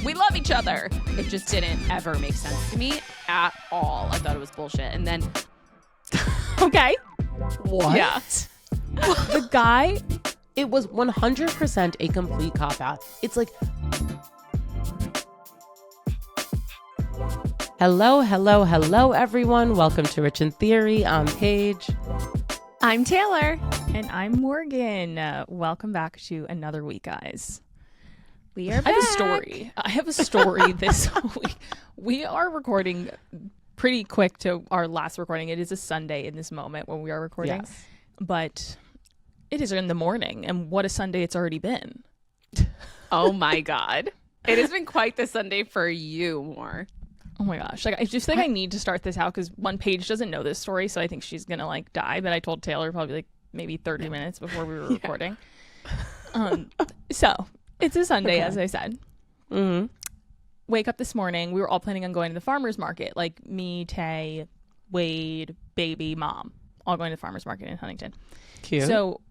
We love each other. It just didn't ever make sense to me at all. I thought it was bullshit. And then, Okay. What? yeah. The guy, It was 100% a complete cop-out. It's like... Hello, everyone. Welcome to Rich in Theory. I'm Paige. I'm Taylor. and I'm Morgan. Welcome back to another week, guys. We are back. I have a story this week. We are recording pretty quick to our last recording. It is a Sunday in this moment when we are recording. Yes. But it is in the morning, and what a Sunday it's already been. Oh my God. It has been quite the Sunday for you, More. Oh my gosh. Like, I just think I need to start this out because one, Paige doesn't know this story, so I think she's gonna like die. But I told Taylor probably like maybe 30 minutes before we were recording. So it's a Sunday, as I said. Mm-hmm. Wake up this morning. We were all planning on going to the farmer's market. Like me, Tay, Wade, baby, mom, all going to the farmer's market in Huntington. Cute. So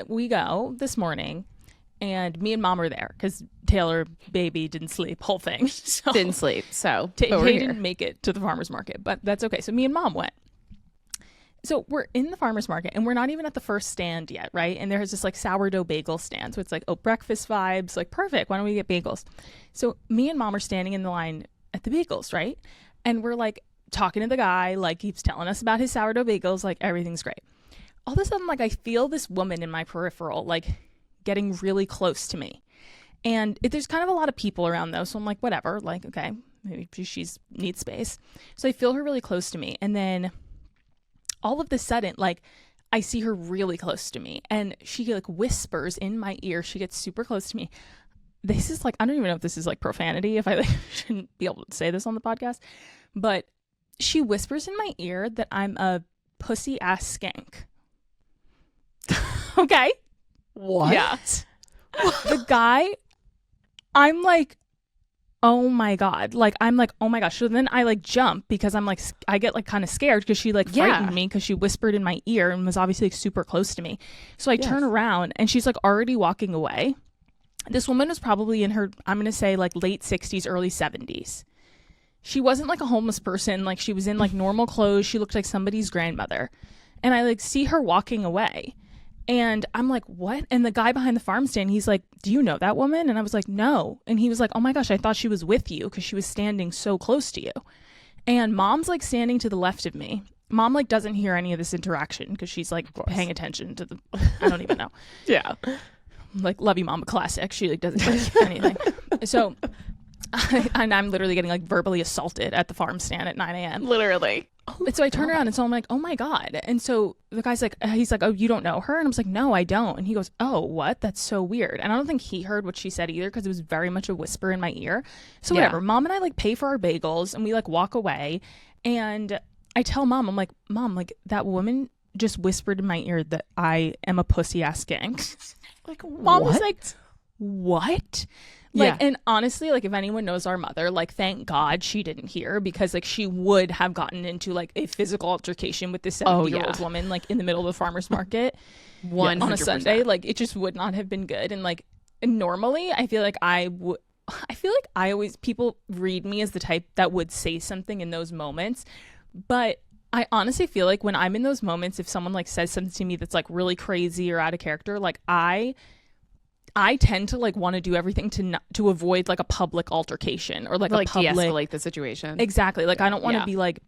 we go this morning, and me and mom are there because Taylor, baby, didn't sleep, whole thing. So Didn't sleep, so Tay but we're here. didn't make it to the farmer's market, but that's okay. So me and mom went. So we're in the farmer's market, and we're not even at the first stand yet, right? And there's this like sourdough bagel stand. So it's like, oh, breakfast vibes, like perfect. Why don't we get bagels? So me and mom are standing in the line at the bagels, right? And we're like talking to the guy, like he's telling us about his sourdough bagels, like everything's great. All of a sudden, like I feel this woman in my peripheral, like getting really close to me. And there's kind of a lot of people around though. So I'm like, whatever, like, okay, maybe she's needs space. So I feel her really close to me. And then all of a sudden, like I see her really close to me and she like whispers in my ear. She gets super close to me. This is like, I don't even know if this is like profanity, if I like, shouldn't be able to say this on the podcast, but she whispers in my ear that I'm a pussy ass skank. Okay. What? Yeah. The guy, I'm like, oh my God. Like, I'm like, oh my gosh. So then I like jump because I'm like, I get like kind of scared because she like frightened me because she whispered in my ear and was obviously like, super close to me. So I turn around and she's like already walking away. This woman was probably in her, I'm going to say like late 60s, early 70s. She wasn't like a homeless person. Like she was in like normal clothes. She looked like somebody's grandmother. And I like see her walking away. And I'm like, what? And the guy behind the farm stand, he's like, do you know that woman? And I was like, no. And he was like, oh my gosh, I thought she was with you because she was standing so close to you. And mom's like standing to the left of me. Mom like doesn't hear any of this interaction because she's like paying attention to the, I don't even know. Yeah. Like, love you, mama, classic. She like doesn't hear anything. So, and I'm literally getting like verbally assaulted at the farm stand at 9 a.m. Literally. And so I turn around and so I'm like, oh my God. And so the guy's like, he's like, oh, you don't know her? And I was like, no, I don't. And he goes, oh, what? That's so weird. And I don't think he heard what she said either because it was very much a whisper in my ear. So whatever. Mom and I like pay for our bagels and we like walk away. And I tell mom, I'm like, mom, like that woman just whispered in my ear that I am a pussy ass skank. Like, mom was like, what? Like, and honestly, like if anyone knows our mother, like thank God she didn't hear because like she would have gotten into like a physical altercation with this 70-year-old woman like in the middle of the farmer's market 100%. on a Sunday. Like it just would not have been good. And like normally I feel like I always, people read me as the type that would say something in those moments. But I honestly feel like when I'm in those moments, if someone like says something to me that's like really crazy or out of character, like I tend to like want to do everything to avoid like a public altercation or like a public de-escalate the situation. Exactly. Like I don't want to be like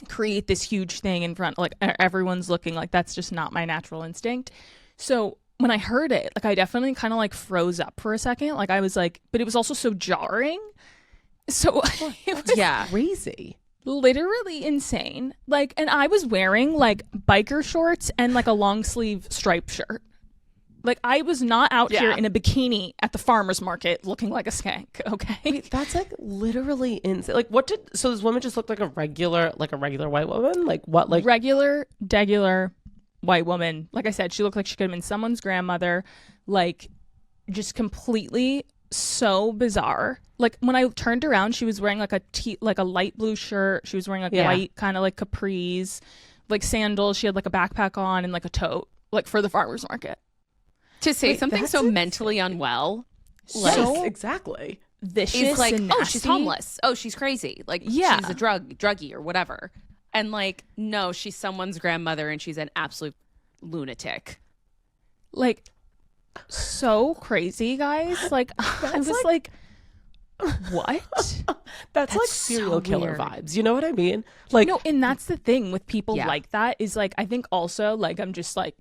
create this huge thing in front, like everyone's looking, like that's just not my natural instinct. So when I heard it, like I definitely kind of like froze up for a second. Like I was like, but it was also so jarring. So it was crazy. Literally insane. Like, and I was wearing like biker shorts and like a long sleeve striped shirt. Like I was not out here in a bikini at the farmer's market looking like a skank. Okay. Wait, that's like literally insane. Like so this woman just looked like a regular white woman? Like what? Like regular, degular white woman. Like I said, she looked like she could have been someone's grandmother. Like just completely so bizarre. Like when I turned around, she was wearing like a light blue shirt. She was wearing like white kind of like capris, like sandals. She had like a backpack on and like a tote, like for the farmer's market. To say something so mentally unwell. Yes, exactly. vicious is like, and oh, she's nasty. homeless. Oh, she's crazy. Like, Yeah. she's a druggie or whatever. And like, no, she's someone's grandmother and she's an absolute lunatic. Like, so crazy, guys. Like, I was like, what? That's like so serial killer weird. vibes. You know what I mean? Like, No, and that's the thing with people Yeah. like that is like, I think also like, I'm just like,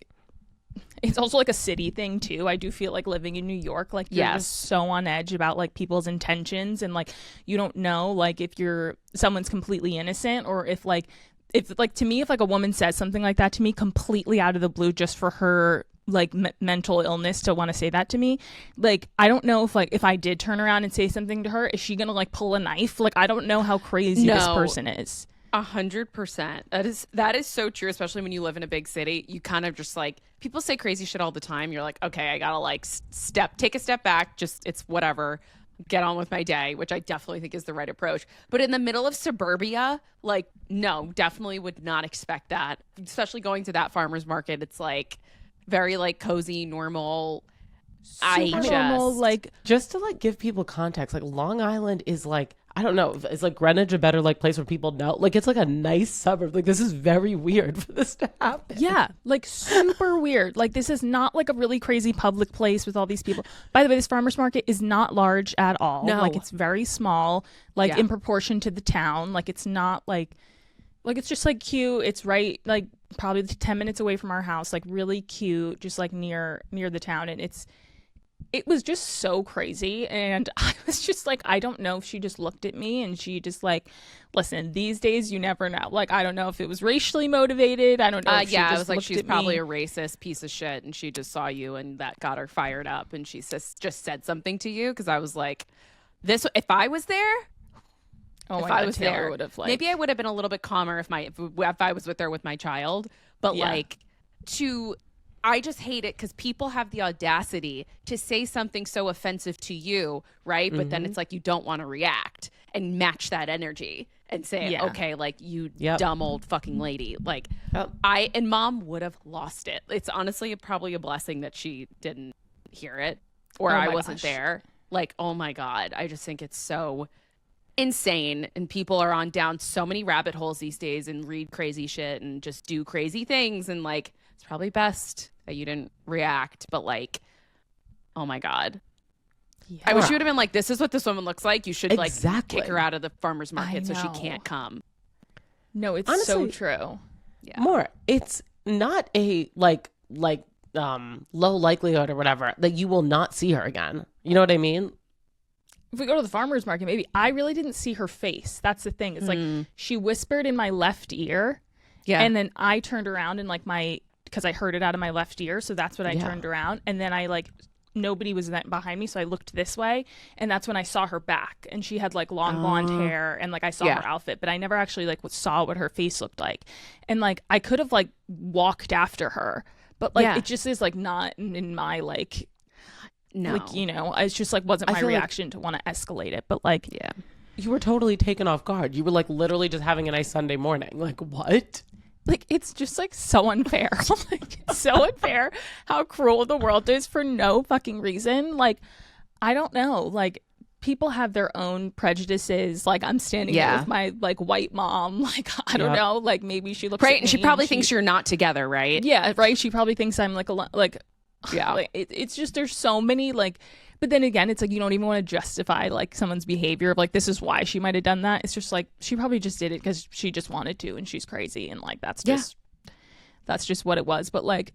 it's also like a city thing too. I do feel like living in New York, like you're Yes. just so on edge about like people's intentions, and like you don't know like if someone's completely innocent, or if like to me, if like a woman says something like that to me completely out of the blue just for her like mental illness to want to say that to me, like I don't know if I did turn around and say something to her, is she gonna like pull a knife? Like I don't know how crazy this No. person is. 100%. That is so true, especially when you live in a big city. You kind of just like, people say crazy shit all the time. You're like, okay, I gotta like take a step back. Just, it's whatever. Get on with my day, which I definitely think is the right approach. But in the middle of suburbia, like, no, definitely would not expect that. Especially going to that farmer's market. It's like very like cozy, normal. Super normal, like just to like give people context, like Long Island is like, I don't know, is like Greenwich a better like place where people know? Like it's like a nice suburb. Like this is very weird for this to happen. yeah, like super weird. Like this is not like a really crazy public place with all these people. By the way, this farmer's market is not large at all. No. Like it's very small, like Yeah. in proportion to the town. Like it's not like it's just like cute. It's right like probably 10 minutes away from our house. Like really cute, just like near the town. And it was just so crazy, and I was just like, I don't know if she just looked at me and she just like, listen, these days you never know. Like I don't know if it was racially motivated. I don't know. If she Yeah, just I was like, looked she's at probably me. a racist piece of shit, and she just saw you, and that got her fired up, and she just said something to you, because I was like, this. If I was there, Oh if my I God, was Taylor there, would have like maybe I would have been a little bit calmer if I was with her with my child. But Yeah. like, I just hate it because people have the audacity to say something so offensive to you, right? But then it's like you don't want to react and match that energy and say, Yeah. okay, like you Yep. dumb old fucking lady. Like Yep. and mom would have lost it. It's honestly probably a blessing that she didn't hear it, or Oh I my wasn't gosh. there. Like, oh my God. I just think it's so insane, and people are on down so many rabbit holes these days and read crazy shit and just do crazy things, and like it's probably best that you didn't react, but like, oh my God. I wish you would have been like, this is what this woman looks like. You should like Exactly. kick her out of the farmer's market so she know. can't come. no, it's so Honestly, true. Yeah. More, it's not a like low likelihood or whatever that you will not see her again. You know what I mean? If we go to the farmer's market, maybe I really didn't see her face. That's the thing. It's like she whispered in my left ear, Yeah. and then I turned around and like because I heard it out of my left ear, so that's when I Yeah. turned around, and then I like nobody was then behind me, so I looked this way, and that's when I saw her back, and she had like long blonde hair, and like I saw Yeah. her outfit, but I never actually like saw what her face looked like, and like I could have like walked after her, but like Yeah. it just is like not in my like no. like you know, it's just like wasn't I my feel like- reaction to want to escalate it, but like Yeah. You were totally taken off guard. You were like literally just having a nice Sunday morning. Like what? like it's just like so unfair. Like it's so unfair how cruel the world is for no fucking reason. Like I don't know, like people have their own prejudices. Like I'm standing there Yeah. with my like white mom, like I don't Yep. know, like maybe she looks Right. at And she me probably thinks you're not together, right? yeah, right, she probably thinks I'm like Yeah. like it's just there's so many like, but then again it's like you don't even want to justify like someone's behavior of like this is why she might have done that. It's just like she probably just did it because she just wanted to and she's crazy, and like that's just what it was. But like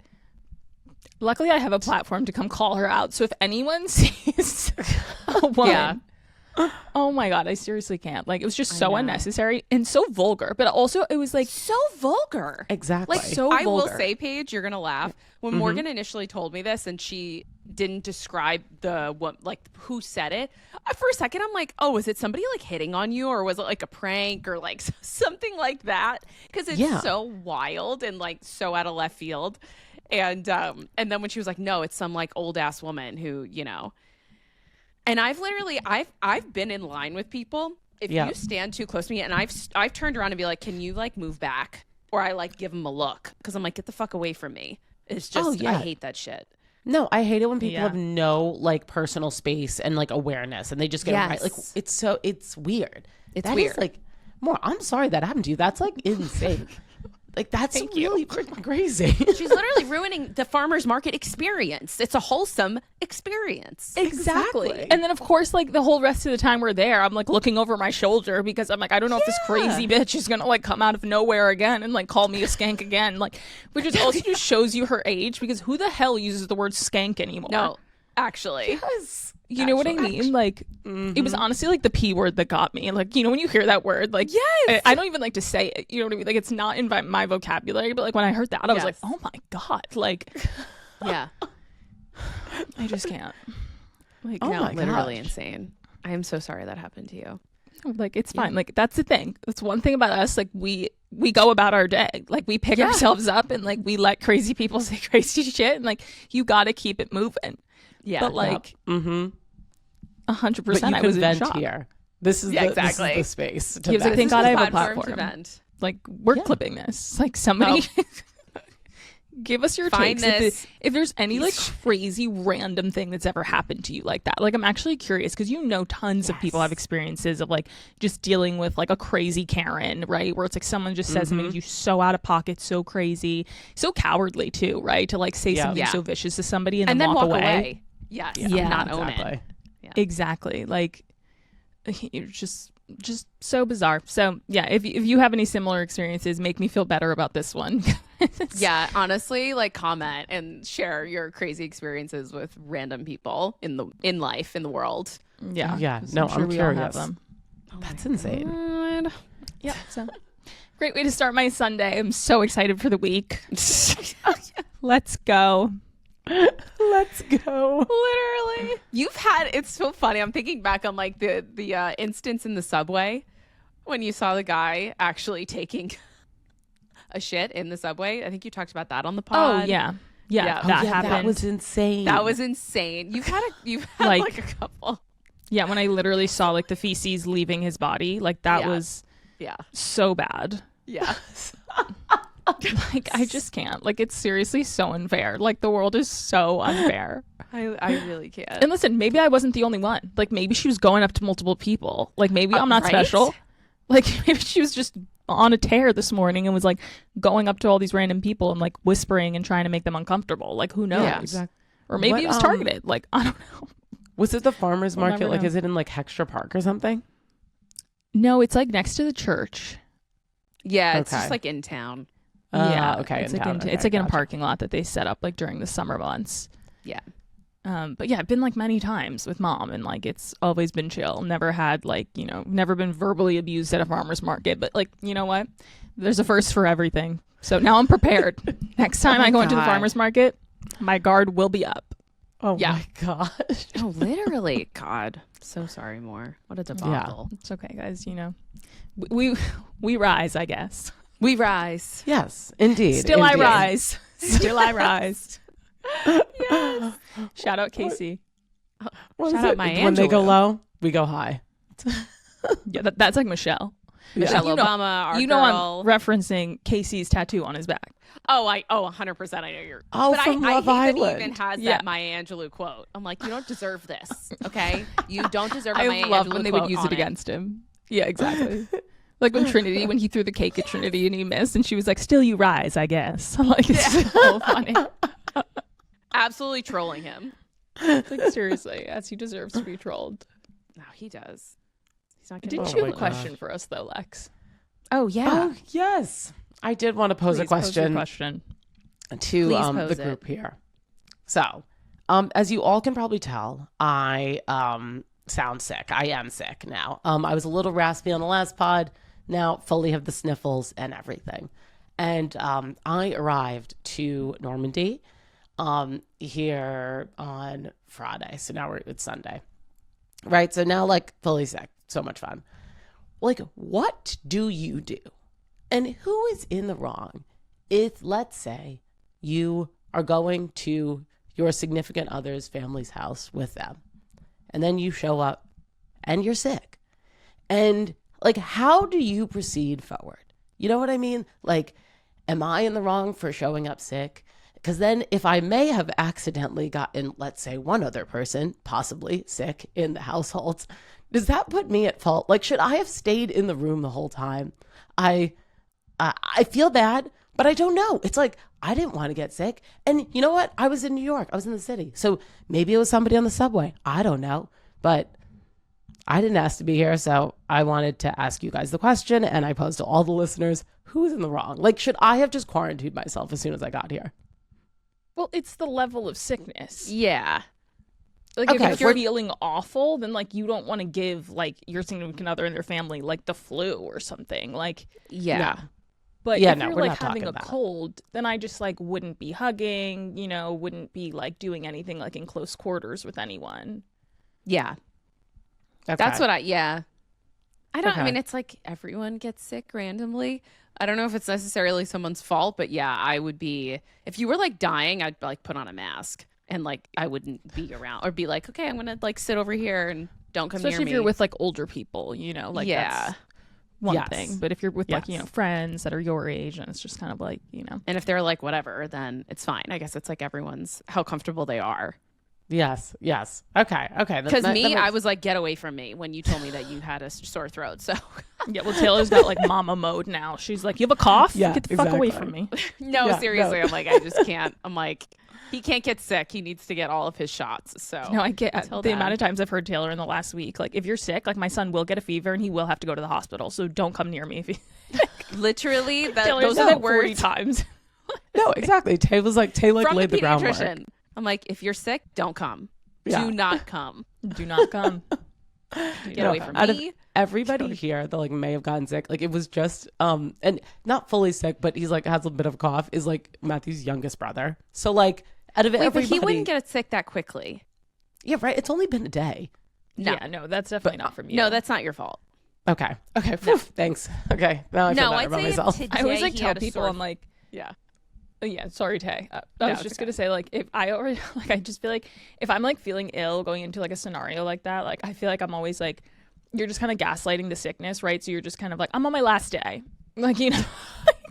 luckily I have a platform to come call her out, so if anyone sees a woman, oh my God, I seriously can't. Like it was just so unnecessary and so vulgar, but also it was like So vulgar. Exactly. Like, so I will vulgar. say, Paige, you're gonna laugh. When Morgan initially told me this, and she didn't describe who said it. For a second, I'm like, oh, is it somebody like hitting on you, or was it like a prank, or like something like that? Because it's Yeah. so wild and like so out of left field. And then when she was like, no, it's some like old ass woman who, you know. And I've been in line with people. If Yeah. you stand too close to me, and I've turned around and be like, can you like move back? Or I like give them a look, because I'm like, get the fuck away from me. It's just, Oh, yeah. I hate that shit. No, I hate it when people Yeah. have no like personal space and like awareness, and they just get it right. Like Yes. it's weird. It's That weird. is, like, more. I'm sorry that happened to you. That's like insane. Like that's really freaking crazy. She's literally ruining the farmer's market experience. It's a wholesome experience. Exactly. And then of course, like the whole rest of the time we're there, I'm like looking over my shoulder because I'm like, I don't know if this crazy bitch is gonna like come out of nowhere again and like call me a skank again. Like, which is also just shows you her age, because who the hell uses the word skank anymore? No, actually. You know what I mean? Like, it was honestly like the P word that got me. Like, you know, when you hear that word, like, I don't even like to say it. You know what I mean? Like, it's not in my vocabulary, but like when I heard that, I was like, oh my God. Like, Yeah. I just can't. Like, Oh No, my literally gosh. insane. I am so sorry that happened to you. like it's fine. Like, that's the thing. That's one thing about us. Like, we go about our day. Like, we pick ourselves up and like we let crazy people say crazy shit. And like, you got to keep it moving. Yeah. But like, 100%, But you I can was in vent shock. here. This is Yeah, the, this is exactly. the space. To He was like, vent. thank God I have a to platform. vent. Like, we're clipping this. Like, somebody give us your Find takes. this. If there's any like crazy random thing that's ever happened to you like that. Like, I'm actually curious because you know tons of people have experiences of like just dealing with like a crazy Karen, right? Where it's like someone just says something to you so out of pocket, so crazy, so cowardly too, right? To like say something Yeah. so vicious to somebody And and, then walk away. away. Yes. Yeah, Not own it. Exactly. Exactly. Like, you're just so bizarre. So yeah, if you have any similar experiences, make me feel better about this one. Yeah, honestly, like comment and share your crazy experiences with random people in life, in the world. Yeah. Yeah. 'cause No, sure I'm we all curious. have them. That's insane. God. Yeah. So great way to start my Sunday. I'm so excited for the week. Let's go. Let's go. Literally. It's so funny. I'm thinking back on like the instance in the subway when you saw the guy actually taking a shit in the subway. I think you talked about that on the pod. Oh yeah. Yeah, Yeah. that Yeah, happened. that was insane. That was insane. You've had Like- like a couple. Yeah, when I literally saw like the feces leaving his body, like that Yeah. was Yeah. so bad. Yeah. Like, I just can't. Like, it's seriously so unfair. Like, the world is so unfair. I really can't. And listen, maybe I wasn't the only one. Like, maybe she was going up to multiple people. Like, maybe I'm not right? special. Like, maybe she was just on a tear this morning and was like going up to all these random people and like whispering and trying to make them uncomfortable. Like, who knows? Yeah, exactly. Or maybe What, it was targeted. Like, I don't know. Was it the farmer's We'll market? never Like, know. is it in like Hextra Park or something? No, it's like next to the church. Yeah, it's Okay. just like in town. Yeah. Okay. It's in like town. in, Okay, it's like in a gotcha. parking lot that they set up like during the summer months. Yeah. But yeah, I've been like many times with mom, and like it's always been chill. Never had like, you know, never been verbally abused at a farmer's market. But like, you know what? There's a first for everything. So now I'm prepared. Next time I go into the God. farmer's market, my guard will be up. Oh Yeah. my gosh. Oh, literally. God. So sorry, more. What a debacle. It's okay, guys. You know, we rise, I guess. We rise. Yes, indeed. Still indeed. I rise. Still I rise. Yes. Shout out Casey. What is Shout out it? Maya When they go Angelou. low, we go high. Yeah, that's like Michelle. Michelle You know- Obama, our you know, girl. I'm referencing Casey's tattoo on his back. 100%. I know you're. Oh, but from I Love hate that he Island. even has Yeah. that Maya Angelou quote. I'm like, you don't deserve this. Okay, you don't deserve a I Maya love Angelou when they would quote use on it against him. Yeah, exactly. Like when Trinity, when he threw the cake at Trinity and he missed, and she was like, "Still, you rise, I guess." I'm like, it's so funny. Absolutely trolling him. Like seriously, as he deserves to be trolled. No, he does. He's not getting. Didn't Oh you have my a question for us though, Lex? Oh yeah. Oh yes, I did want to pose a Please pose your question to Please the pose it. group here. So, as you all can probably tell, I sound sick. I am sick now. I was a little raspy on the last pod. Now fully have the sniffles and everything. And I arrived to Normandy here on Friday. So now it's Sunday. Right? So now like fully sick. So much fun. Like, what do you do? And who is in the wrong if, let's say, you are going to your significant other's family's house with them, and then you show up and you're sick? And, like, how do you proceed forward? You know what I mean? Like, am I in the wrong for showing up sick? Because then if I may have accidentally gotten, let's say, one other person possibly sick in the household, does that put me at fault? Like, should I have stayed in the room the whole time? I feel bad, but I don't know. It's like, I didn't want to get sick. And you know what? I was in New York. I was in the city. So maybe it was somebody on the subway. I don't know. But I didn't ask to be here. So I wanted to ask you guys the question. And I posed to all the listeners, who's in the wrong? Like, should I have just quarantined myself as soon as I got here? Well, it's the level of sickness. Yeah. Like, Okay, if you're feeling awful, then, like, you don't want to give, like, your significant other and their family, like, the flu or something. Like, Yeah. but Yeah, if no, you're, we're like, not talking having a about it. cold, then I just, like, wouldn't be hugging, you know, wouldn't be, like, doing anything, like, in close quarters with anyone. Yeah. Okay. That's what I don't, I Okay. mean, it's like everyone gets sick randomly. I don't know if it's necessarily someone's fault, but yeah, I would be, if you were like dying, I'd like put on a mask and like I wouldn't be around or be like, okay, I'm going to like sit over here and don't come Especially near if me. you're with, like, older people, you know, like, Yeah. that's one Yes. thing. But if you're with, like, you Yes. know, friends that are your age, and it's just kind of like, you know. And if they're like whatever, then it's fine. I guess it's like everyone's how comfortable they are. Yes. Okay. Because me, I was like, get away from me when you told me that you had a sore throat. So Yeah, well, Taylor's got, like, mama mode now. She's like, you have a cough? Yeah, Get the fuck away exactly. from me. no, Yeah, seriously, no. I'm like, I just can't. I'm like, he can't get sick. He needs to get all of his shots. So No, I get Until the amount then. of times I've heard Taylor in the last week. Like, if you're sick, like, my son will get a fever and he will have to go to the hospital. So don't come near me if you. literally, Taylor those said are the that 40 words times. No, exactly. Tay like from laid the the groundwork. pediatrician. I'm like, if you're sick, don't come. Yeah. Do not come. Do not come. Get away from Out of me. everybody here that like may have gotten sick, like it was just and not fully sick, but he's like has a bit of a cough, is like Matthew's youngest brother. So like out of Wait, everybody, but he wouldn't get sick that quickly. yeah, right. It's only been a day. No. Yeah, no, that's definitely not from you. No, that's not your fault. Okay. Phew, thanks. Okay, now I feel No, better I'd about say myself. today I always like he tell had a people, sore- I'm like, Yeah. oh, yeah, sorry, Tay. I No, was it's just okay. gonna say, like, if I already like, I just feel like if I'm like feeling ill going into like a scenario like that, like I feel like I'm always like, you're just kind of gaslighting the sickness, right? So you're just kind of like, I'm on my last day, like, you know,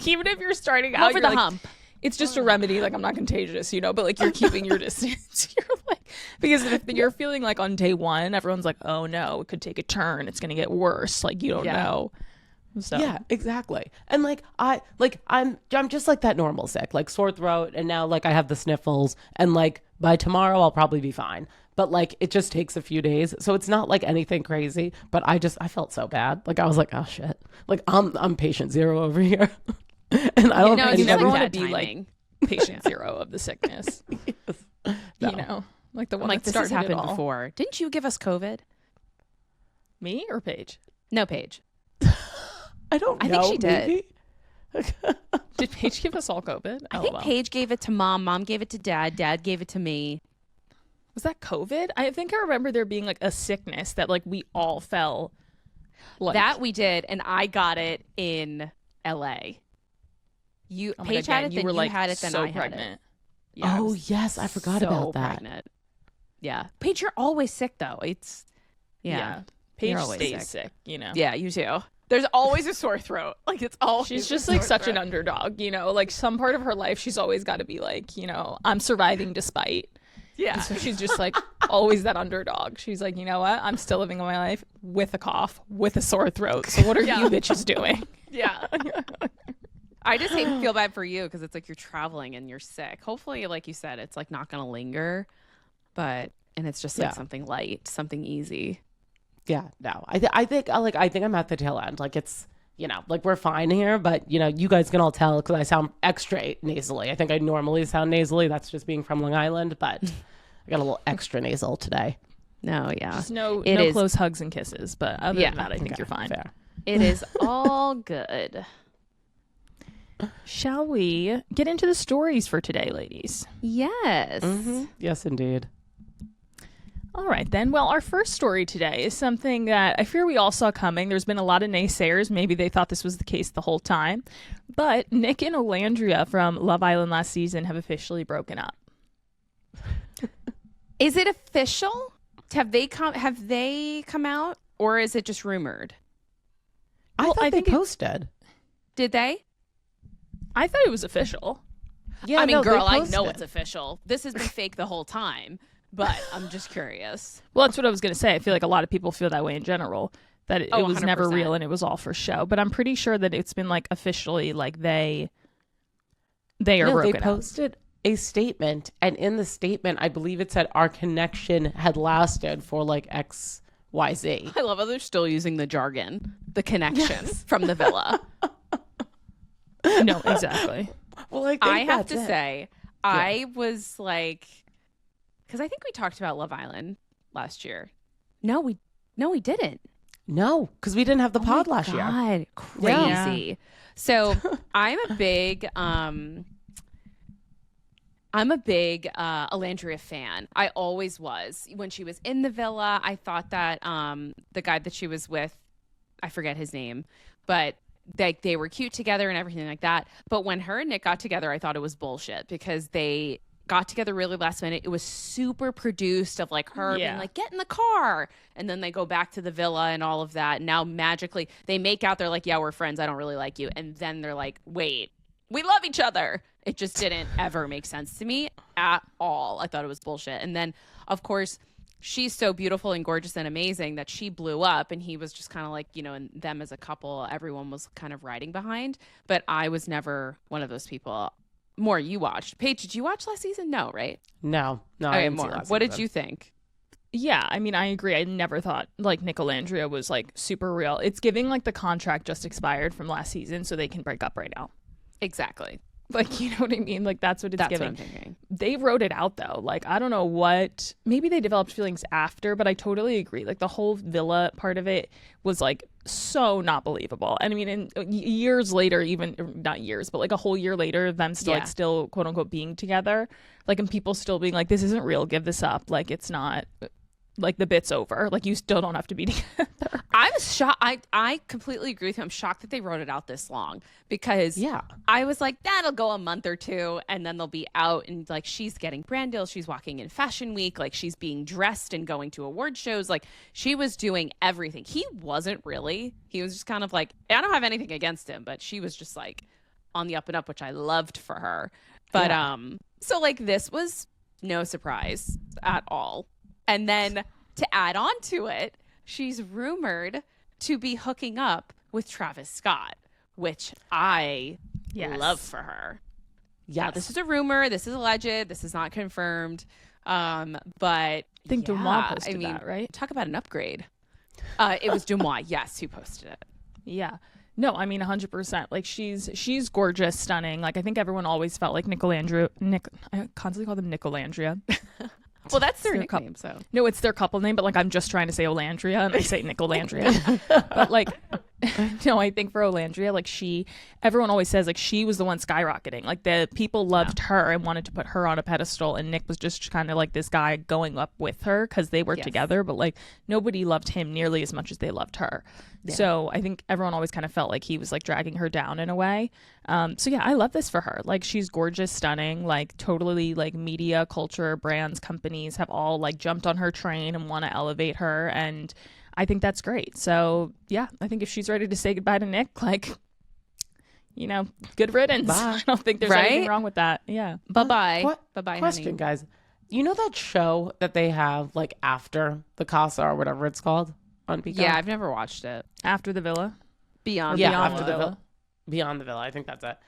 even if you're starting out, Over you're the like, hump. it's just a remedy, like I'm not contagious, you know, but like you're keeping your distance. You're like, because if you're feeling like on day one, everyone's like, oh no, it could take a turn, it's gonna get worse, like you don't Yeah. know. So Yeah, exactly. And like I'm just like that normal sick, like sore throat, and now like I have the sniffles, and like by tomorrow I'll probably be fine. But like it just takes a few days, so it's not like anything crazy. But I felt so bad. Like I was like, oh shit, like I'm patient zero over here, and I don't. No, have it's you never really want to bad be like timing. patient zero of the sickness. No. You know, like the I'm one like, that this has started it happened all. before. Didn't you give us COVID? Me or Paige? No, Paige. I don't I know. think she did. maybe? Did Paige give us all COVID? I think Paige gave it to mom. Mom gave it to dad. Dad gave it to me. Was that COVID? I think I remember there being like a sickness that like we all fell. Like, That we did, and I got it in L.A. You, oh my Paige God, had yeah, it, you then were you like had it, then so I had it. pregnant. Yeah, I Oh was yes, I forgot so about that. pregnant. Yeah, Paige, you're always sick though. It's yeah, Paige You're always stays sick. sick, you know. yeah, you too. There's always a sore throat. Like it's always. She's a just like sore such an throat. underdog, you know, like some part of her life she's always got to be like, you know, I'm surviving despite. Yeah. And so she's just like always that underdog. She's like, you know what? I'm still living my life with a cough, with a sore throat. So what are Yeah. you bitches doing? Yeah. I just feel bad for you because it's like you're traveling and you're sick. Hopefully, like you said, it's like not going to linger, and it's just like Yeah. something light, something easy. Yeah, no, I think I'm at the tail end. Like it's, you know, like we're fine here, but you know, you guys can all tell because I sound extra nasally. I think I normally sound nasally. That's just being from Long Island, but I got a little extra nasal today. No, yeah. Just no It is- close hugs and kisses, but other Yeah. than that, I think Okay, you're fine. Fair. It is all good. Shall we get into the stories for today, ladies? Yes. Yes, indeed. All right, then. Well, our first story today is something that I fear we all saw coming. There's been a lot of naysayers. Maybe they thought this was the case the whole time. But Nick and Olandria from Love Island last season have officially broken up. Is it official? Have they come out, or is it just rumored? I Well, thought I they think posted. Did they? I thought it was official. Yeah, I mean, no, they girl, I posted know it. it's official. This has been fake the whole time, but I'm just curious. Well, that's what I was going to say. I feel like a lot of people feel that way in general, that it was never 100%. real and it was all for show. But I'm pretty sure that it's been like officially like they are No, broken they up. posted a statement, and in the statement, I believe it said our connection had lasted for like XYZ. I love how they're still using the jargon, the connection from the villa. No, exactly. Well, I think I have to that's it. say, I was like, because I think we talked about Love Island last year. No, we didn't. No, because we didn't have the pod last year. God, crazy. So I'm a big Olandria fan. I always was. When she was in the villa, I thought that the guy that she was with, I forget his name, but they were cute together and everything like that. But when her and Nick got together, I thought it was bullshit because they got together really last minute. It was super produced of like her being like, get in the car. And then they go back to the villa and all of that. And now magically they make out. They're like, yeah, we're friends. I don't really like you. And then they're like, wait, we love each other. It just didn't ever make sense to me at all. I thought it was bullshit. And then, of course, she's so beautiful and gorgeous and amazing that she blew up. And he was just kind of like, you know, and them as a couple, everyone was kind of riding behind. But I was never one of those people. More you watched. Paige, did you watch last season? No, right? No, I Okay, didn't see more. last What did season. you think? Yeah, I mean, I agree. I never thought like Nicolandria was like super real. It's giving like the contract just expired from last season, so they can break up right now. Exactly. Like, you know what I mean? Like, that's what it's That's giving. what I'm thinking. They wrote it out though. Like, I don't know what. Maybe they developed feelings after, but I totally agree. Like, the whole villa part of it was like so not believable. And I mean, years later, even not years, but like a whole year later, them still like still quote unquote being together. Like, and people still being like, "This isn't real. Give this up. Like, it's not." Like the bit's over. Like you still don't have to be together. I was shocked. I completely agree with you. I'm shocked that they wrote it out this long because I was like, that'll go a month or two and then they'll be out and like she's getting brand deals. She's walking in fashion week. Like she's being dressed and going to award shows. Like she was doing everything. He wasn't really. He was just kind of like, I don't have anything against him, but she was just like on the up and up, which I loved for her. But so like this was no surprise at all. And then to add on to it, she's rumored to be hooking up with Travis Scott, which I love for her. Yeah, this is a rumor. This is alleged. This is not confirmed. But I think Dumois posted that, right? Talk about an upgrade. It was Dumois, yes, who posted it. Yeah. No, I mean 100%. Like she's gorgeous, stunning. Like I think everyone always felt like Nicolandria. I constantly call them Nicolandria. Well, that's their nickname, so. No, it's their couple name, but like I'm just trying to say Olandria and I say Nicolandria. But like, no, I think for Olandria, like everyone always says like she was the one skyrocketing. Like the people loved her and wanted to put her on a pedestal, and Nick was just kind of like this guy going up with her because they were together, but like nobody loved him nearly as much as they loved her. Yeah. So I think everyone always kind of felt like he was like dragging her down in a way. So yeah, I love this for her. Like she's gorgeous, stunning, like totally like media, culture, brands, companies have all like jumped on her train and want to elevate her. And I think that's great. So yeah, I think if she's ready to say goodbye to Nick, like, you know, good riddance. Bye. I don't think there's anything wrong with that. Yeah. Bye-bye. Bye-bye, Question, honey. guys. You know that show that they have like after the Casa or whatever it's called on Peacock? Yeah, I've never watched it. After the Villa? Beyond after the Villa. Beyond the Villa. I think that's it.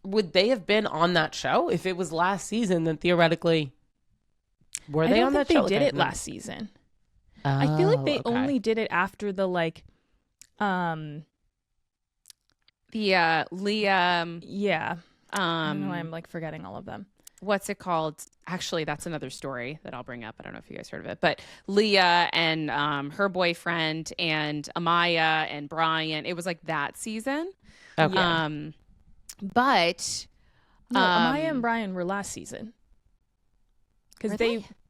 Would they have been on that show if it was last season? Then theoretically, were they on that show? They did it last season. I feel like they only did it after the like, Liam. Yeah. I don't know why I'm like forgetting all of them. What's it called? Actually, that's another story that I'll bring up. I don't know if you guys heard of it, but Leah and her boyfriend and Amaya and Brian. It was like that season. Okay. But no, Amaya and Brian were last season because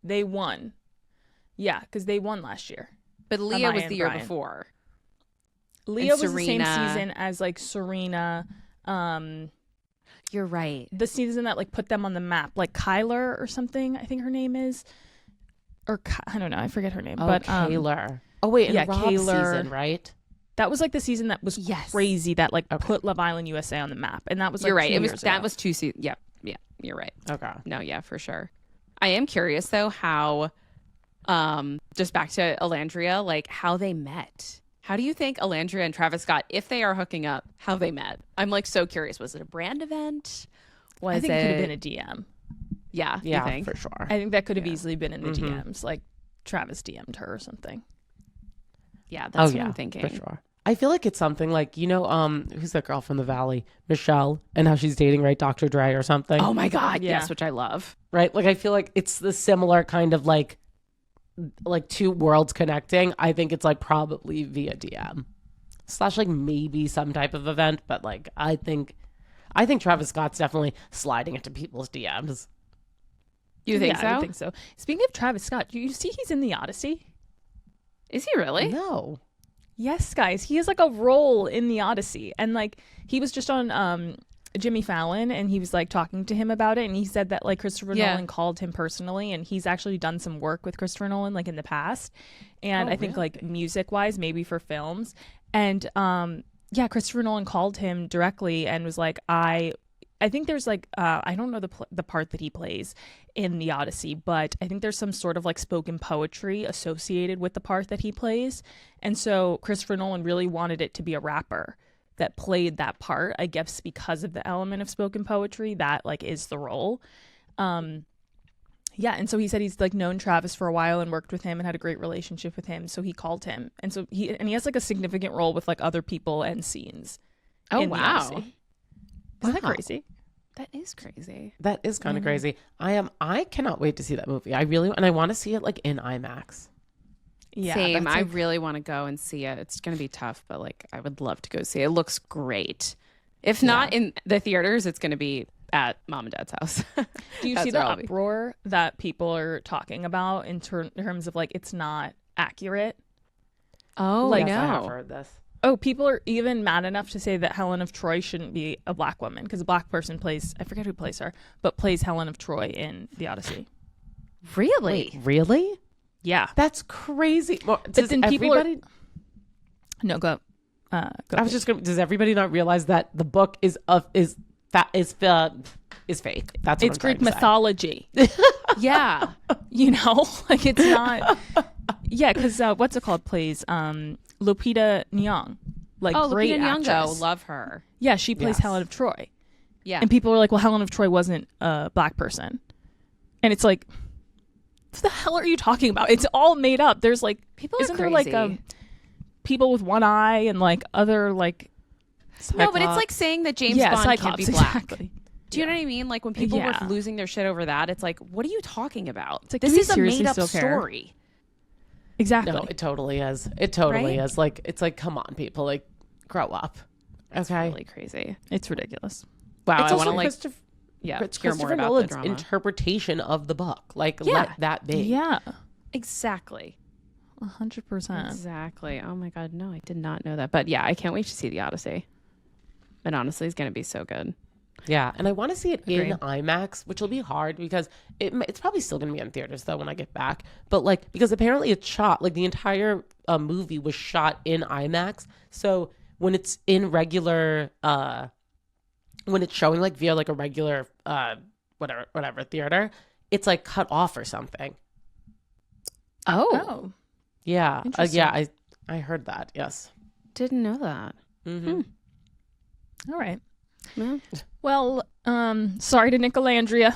they won. Yeah, because they won last year. But Leah Amaya was and the year Brian. before. Leah was Serena. the same season as like Serena. You're right. The season that like put them on the map, like Kyler or something, I think her name is, or I don't know, I forget her name. But Kaylor. Oh wait, yeah, Rob's Kaylor. season, right? That was like the season that was crazy that like put Love Island USA on the map, and that was like You're right. 2 It was years that ago. was 2 seasons. Yep. Yeah, you're right. Okay. No, yeah, for sure. I am curious though how just back to Olandria, like how they met. How do you think Olandria and Travis Scott, if they are hooking up, how they met? I'm like so curious. Was it a brand event? Was I think it could have been a DM. Yeah, you Yeah, think? for sure. I think that could have easily been in the DMs. Like Travis DM'd her or something. Yeah, that's what I'm thinking. For sure. I feel like it's something like, who's that girl from the Valley? Michelle, and how she's dating, right? Dr. Dre or something. Oh my God, Yeah. yes, which I love. Right? Like, I feel like it's the similar kind of like two worlds connecting. I think it's like probably via DM / like maybe some type of event, but like I think Travis Scott's definitely sliding into people's DMs. You think so? I think so. Speaking of Travis Scott, do you see he's in the Odyssey? Is he really? No. Yes, guys. He has like a role in the Odyssey. And like he was just on Jimmy Fallon and he was like talking to him about it. And he said that like Christopher Nolan called him personally and he's actually done some work with Christopher Nolan like in the past. And I think like music wise, maybe for films. And Christopher Nolan called him directly and was like, I think there's like I don't know the part that he plays in the Odyssey, but I think there's some sort of like spoken poetry associated with the part that he plays. And so Christopher Nolan really wanted it to be a rapper that played that part, I guess because of the element of spoken poetry that like is the role. And so he said he's like known Travis for a while and worked with him and had a great relationship with him. So he called him. And so he has like a significant role with like other people and scenes. Oh, in the wow. Odyssey. Isn't that crazy? That is crazy. That is kind of crazy. I cannot wait to see that movie. I want to see it like in IMAX. Yeah, Same. that's, I like, really want to go and see it. It's going to be tough, but like I would love to go see it. It looks great. If not in the theaters, it's going to be at mom and dad's house. Do you see the uproar that people are talking about in terms of like it's not accurate? Oh, Like, Yes, I have no. heard this. Oh, people are even mad enough to say that Helen of Troy shouldn't be a black woman because a black person plays, I forget who plays her, but plays Helen of Troy in the Odyssey. Really? Wait, really? Yeah. That's crazy. Well, But does then people everybody? No, go. Go. I was just going. Does everybody not realize that the book is fake? That's what It's I'm Greek trying to say. mythology. Yeah. You know, like it's not. Yeah, because what's it called? Plays Lupita Nyong. Like great Lupita Nyong'o. actress. Love her. Yeah, she plays Yes. Helen of Troy. Yeah. And people were like, well, Helen of Troy wasn't a black person. And it's like, what the hell are you talking about? It's all made up. There's like, People are isn't there like crazy. people with one eye and like other like, No, but it's like saying that James yeah, Bond can't be black. exactly. Do you know what I mean? Like when people Yeah. were losing their shit over that, it's like, what are you talking about? It's like, this do we is a seriously made up still care? story. Exactly. No, it totally is. It totally Right? is. Like it's like, come on, people, like grow up. It's Okay. really crazy. It's ridiculous. Wow, It's I also want to like Christopher, hear more Christopher about Nolan's the drama. interpretation of the book. Like Yeah. let that be. Yeah. Exactly. 100%. Exactly. Oh my God. No, I did not know that. But yeah, I can't wait to see the Odyssey. And honestly, it's going to be so good. Yeah, and I want to see it in Agreed. IMAX, which will be hard because it's probably still going to be in theaters though when I get back. But like because apparently it's shot like the entire movie was shot in IMAX. So when it's in regular, when it's showing like via like a regular whatever theater, it's like cut off or something. Oh. Yeah, Interesting. yeah, I heard that. Yes. Didn't know that. Mm-hmm. All right. Yeah. Well, sorry to Nicolandria.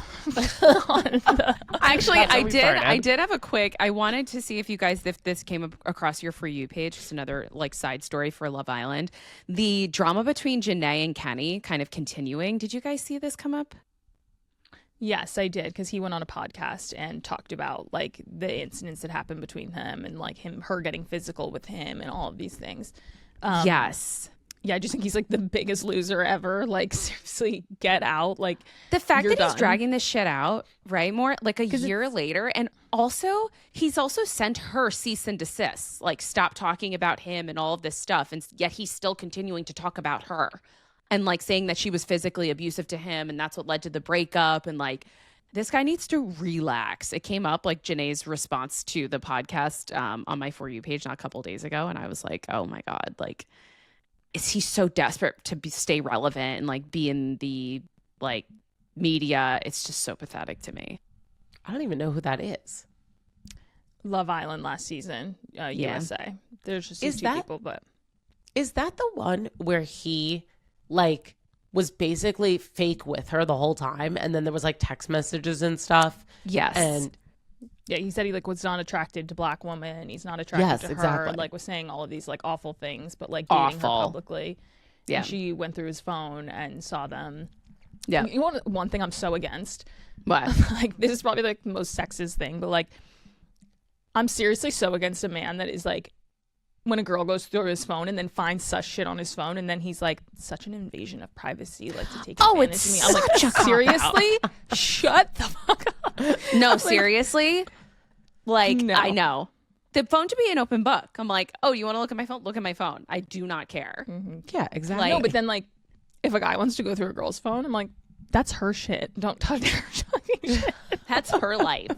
Actually, That's how I we did. started. I did have a quick. I wanted to see if you guys, if this came across your For You page, just another like side story for Love Island. The drama between JaNa and Kenny kind of continuing. Did you guys see this come up? Yes, I did, because he went on a podcast and talked about like the incidents that happened between them and like her getting physical with him and all of these things. Yes. Yeah, I just think he's like the biggest loser ever. Like seriously, get out. Like The fact You're that he's done. dragging this shit out, right? More like a year later. And also, he's also sent her cease and desist, like stop talking about him and all of this stuff. And yet he's still continuing to talk about her and like saying that she was physically abusive to him. And that's what led to the breakup. And like, this guy needs to relax. It came up like JaNa's response to the podcast on my For You page not a couple days ago. And I was like, oh my God, like, is he so desperate to stay relevant and like be in the like media. It's just so pathetic to me. I don't even know who that is. Love Island last season, USA. There's just these two people, but is that the one where he like was basically fake with her the whole time, and then there was like text messages and stuff? Yes. And yeah, he said he like was not attracted to black women. He's not attracted to her. Exactly. Like was saying all of these like awful things, but like dating her Awful. publicly. Yeah. And she went through his phone and saw them. Yeah. You know one thing I'm so against? What? Like this is probably like the most sexist thing, but like I'm seriously so against a man that is like when a girl goes through his phone and then finds such shit on his phone and then he's like such an invasion of privacy, like to take advantage of me. I'm like, seriously? Shut the fuck up. No, seriously? Like, No. I know. The phone should be an open book. I'm like, oh, you want to look at my phone? Look at my phone. I do not care. yeah, exactly. No, but then like if a guy wants to go through a girl's phone, I'm like, that's her shit. Don't touch her fucking shit. That's her life.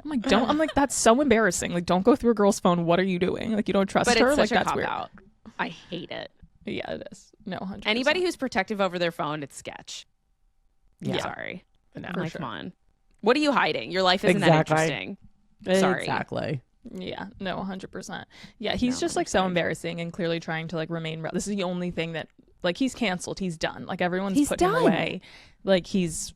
I'm like, don't. I'm like, that's so embarrassing. Like, don't go through a girl's phone. What are you doing? Like, you don't trust But her. it's Like, such a that's cop weird. out. I hate it. Yeah, it is. No, 100%. Anybody who's protective over their phone, it's sketch. Yeah. Sorry. No. Like, sure. come on. What are you hiding? Your life isn't Exactly. that interesting. Sorry. Exactly. Yeah, no, 100%. Yeah, he's just like so embarrassing and clearly trying to like remain. This is the only thing that like he's canceled. He's done. Like everyone's He's putting him done. away. Like it's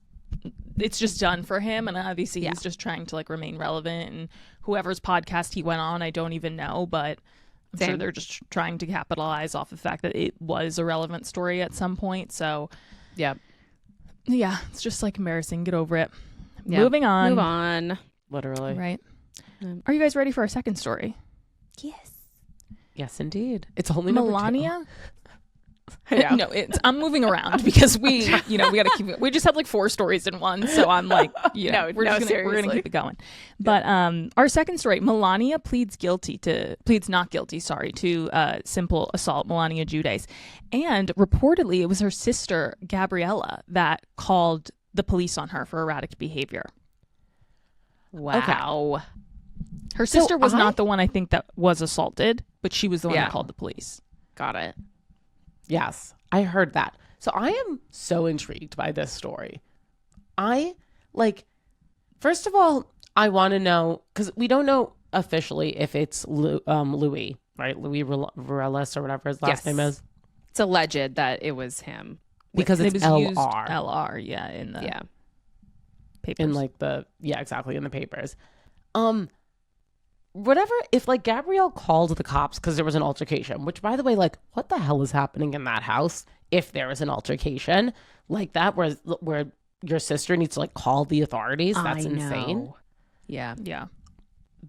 just done for him, and obviously Yeah. he's just trying to like remain relevant. And whoever's podcast he went on, I don't even know, but I'm sure Same. they're just trying to capitalize off the fact that it was a relevant story at some point. So Yeah. yeah, it's just like embarrassing. Get over it. Yeah. Moving on. Move on. Literally. Right. Are you guys ready for our second story? Yes, indeed. It's only number two. Melania? Yeah. No, I'm moving around because we got to keep it. We just have like 4 stories in one, so I'm like, No, we're gonna seriously. keep it going. But our second story, Melania pleads not guilty, to simple assault, Milania Giudice, and reportedly it was her sister Gabriella that called the police on her for erratic behavior. Wow. Her sister was not the one I think that was assaulted, but she was the one Yeah. that called the police. Got it. Yes, I heard that. So I am so intrigued by this story. First of all, I want to know, because we don't know officially if it's Louis, right? Louis Varellis or whatever his last Yes. name is. It's alleged that it was him. Because It it's was used LR. LR, yeah, in the Yeah. papers. In exactly, in the papers. Whatever, if like Gabrielle called the cops because there was an altercation, which by the way, like what the hell is happening in that house if there is an altercation like that where your sister needs to like call the authorities? That's insane. Yeah. yeah.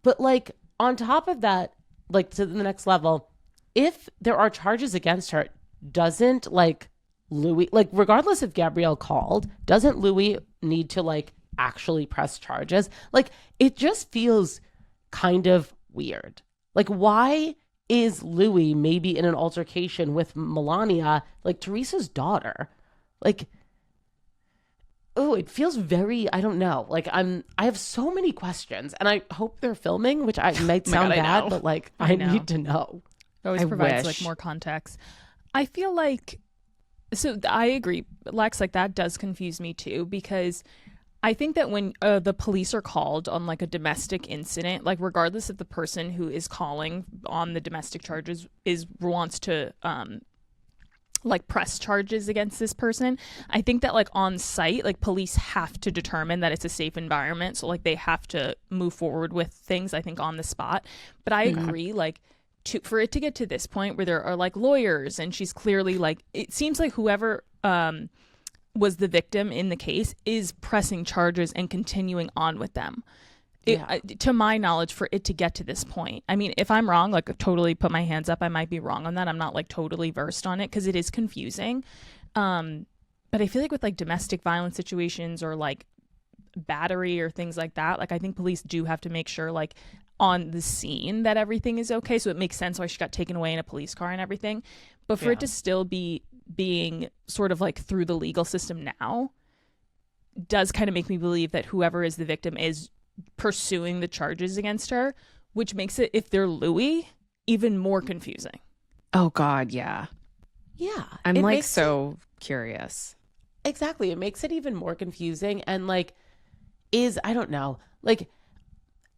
But like on top of that, like to the next level, if there are charges against her, doesn't like Louis, like regardless if Gabrielle called, doesn't Louis need to like actually press charges? Like it just feels kind of weird. Like why is Louis maybe in an altercation with Melania, like Teresa's daughter? Like, oh, it feels very, I don't know. Like I have so many questions and I hope they're filming, which might sound God, I bad, know. but like I I know. need to know. It always I provides wish. like more context. I feel like, so I agree, Lex, like that does confuse me too, because I think that when the police are called on like a domestic incident, like regardless if the person who is calling on the domestic charges wants to like press charges against this person, I think that like on site, like police have to determine that it's a safe environment. So like they have to move forward with things, I think, on the spot. But I agree, like for it to get to this point where there are like lawyers and she's clearly like, it seems like whoever was the victim in the case is pressing charges and continuing on with them. To my knowledge, for it to get to this point, I mean, if I'm wrong, like totally put my hands up. I might be wrong on that. I'm not like totally versed on it because it is confusing. But I feel like with like domestic violence situations or like battery or things like that, like I think police do have to make sure like on the scene that everything is okay. So it makes sense why she got taken away in a police car and everything. But for it to still be being sort of like through the legal system now does kind of make me believe that whoever is the victim is pursuing the charges against her, which makes it, if they're Louis, even more confusing. Oh God, yeah. Yeah. I'm it like makes so curious. exactly. It makes it even more confusing. And like, I don't know, like,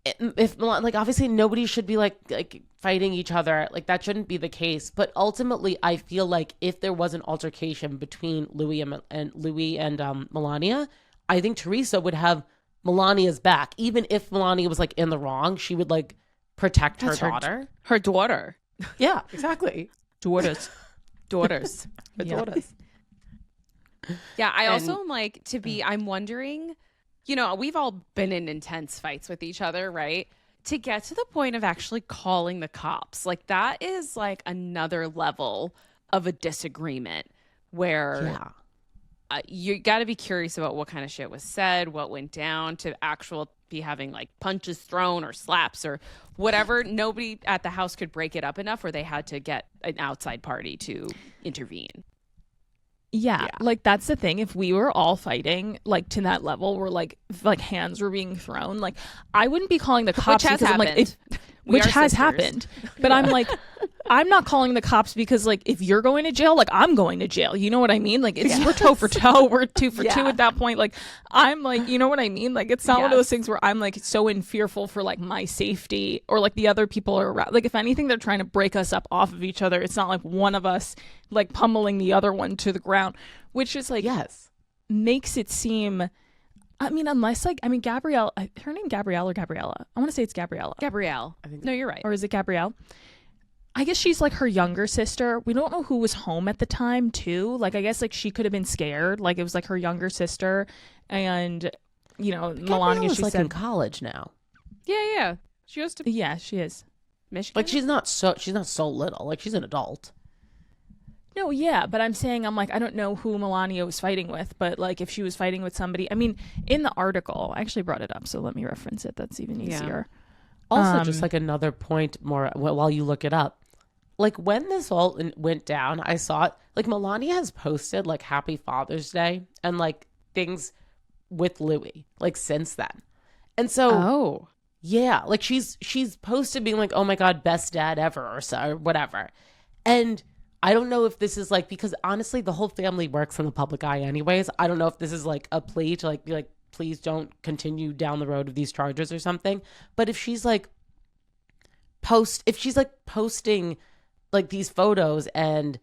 if like obviously nobody should be like fighting each other, like that shouldn't be the case, but ultimately I feel like if there was an altercation between Louis and Milania, I think Teresa would have Melania's back. Even if Melania was like in the wrong, she would like protect her daughter. Her daughter. Yeah, exactly. Daughters. Daughters. Her Yeah. daughters. Yeah, I also am like I'm wondering, you know, we've all been in intense fights with each other, right? To get to the point of actually calling the cops, like that is like another level of a disagreement where you got to be curious about what kind of shit was said, what went down, to be having like punches thrown or slaps or whatever. Nobody at the house could break it up enough where they had to get an outside party to intervene. Yeah, like that's the thing. If we were all fighting like to that level where like hands were being thrown, like I wouldn't be calling the cops Which has because happened. I'm like, which has happened. But I'm like, I'm not calling the cops because like if you're going to jail, like I'm going to jail. You know what I mean? Like we're toe for toe, we're 2 for 2 at that point. Like I'm like, you know what I mean? Like it's not one of those things where I'm like so fearful for like my safety or like the other people are around. Like if anything, they're trying to break us up off of each other. It's not like one of us like pummeling the other one to the ground, which is like makes it seem. I mean, Gabrielle, her name Gabrielle or Gabriella? I want to say it's Gabriella. Gabrielle. I think no, you're right. Or is it Gabrielle? I guess she's like her younger sister. We don't know who was home at the time too. Like I guess like she could have been scared. Like it was like her younger sister, and you know, Melania. She like said in college now. Yeah. She goes to yeah, she is. Michigan. Like she's not so little. Like she's an adult. No, yeah, but I'm saying I'm like I don't know who Melania was fighting with, but like if she was fighting with somebody, I mean, in the article, I actually brought it up, so let me reference it. That's even easier. Also, just like another point more while you look it up. Like when this all went down, I saw it. Like Melania has posted like Happy Father's Day and like things with Louis like since then, and so yeah, like she's posted being like, oh my god, best dad ever or whatever, and I don't know if this is like, because honestly the whole family works in the public eye anyways. I don't know if this is like a plea to like be like, please don't continue down the road of these charges or something. But if she's like posting like these photos and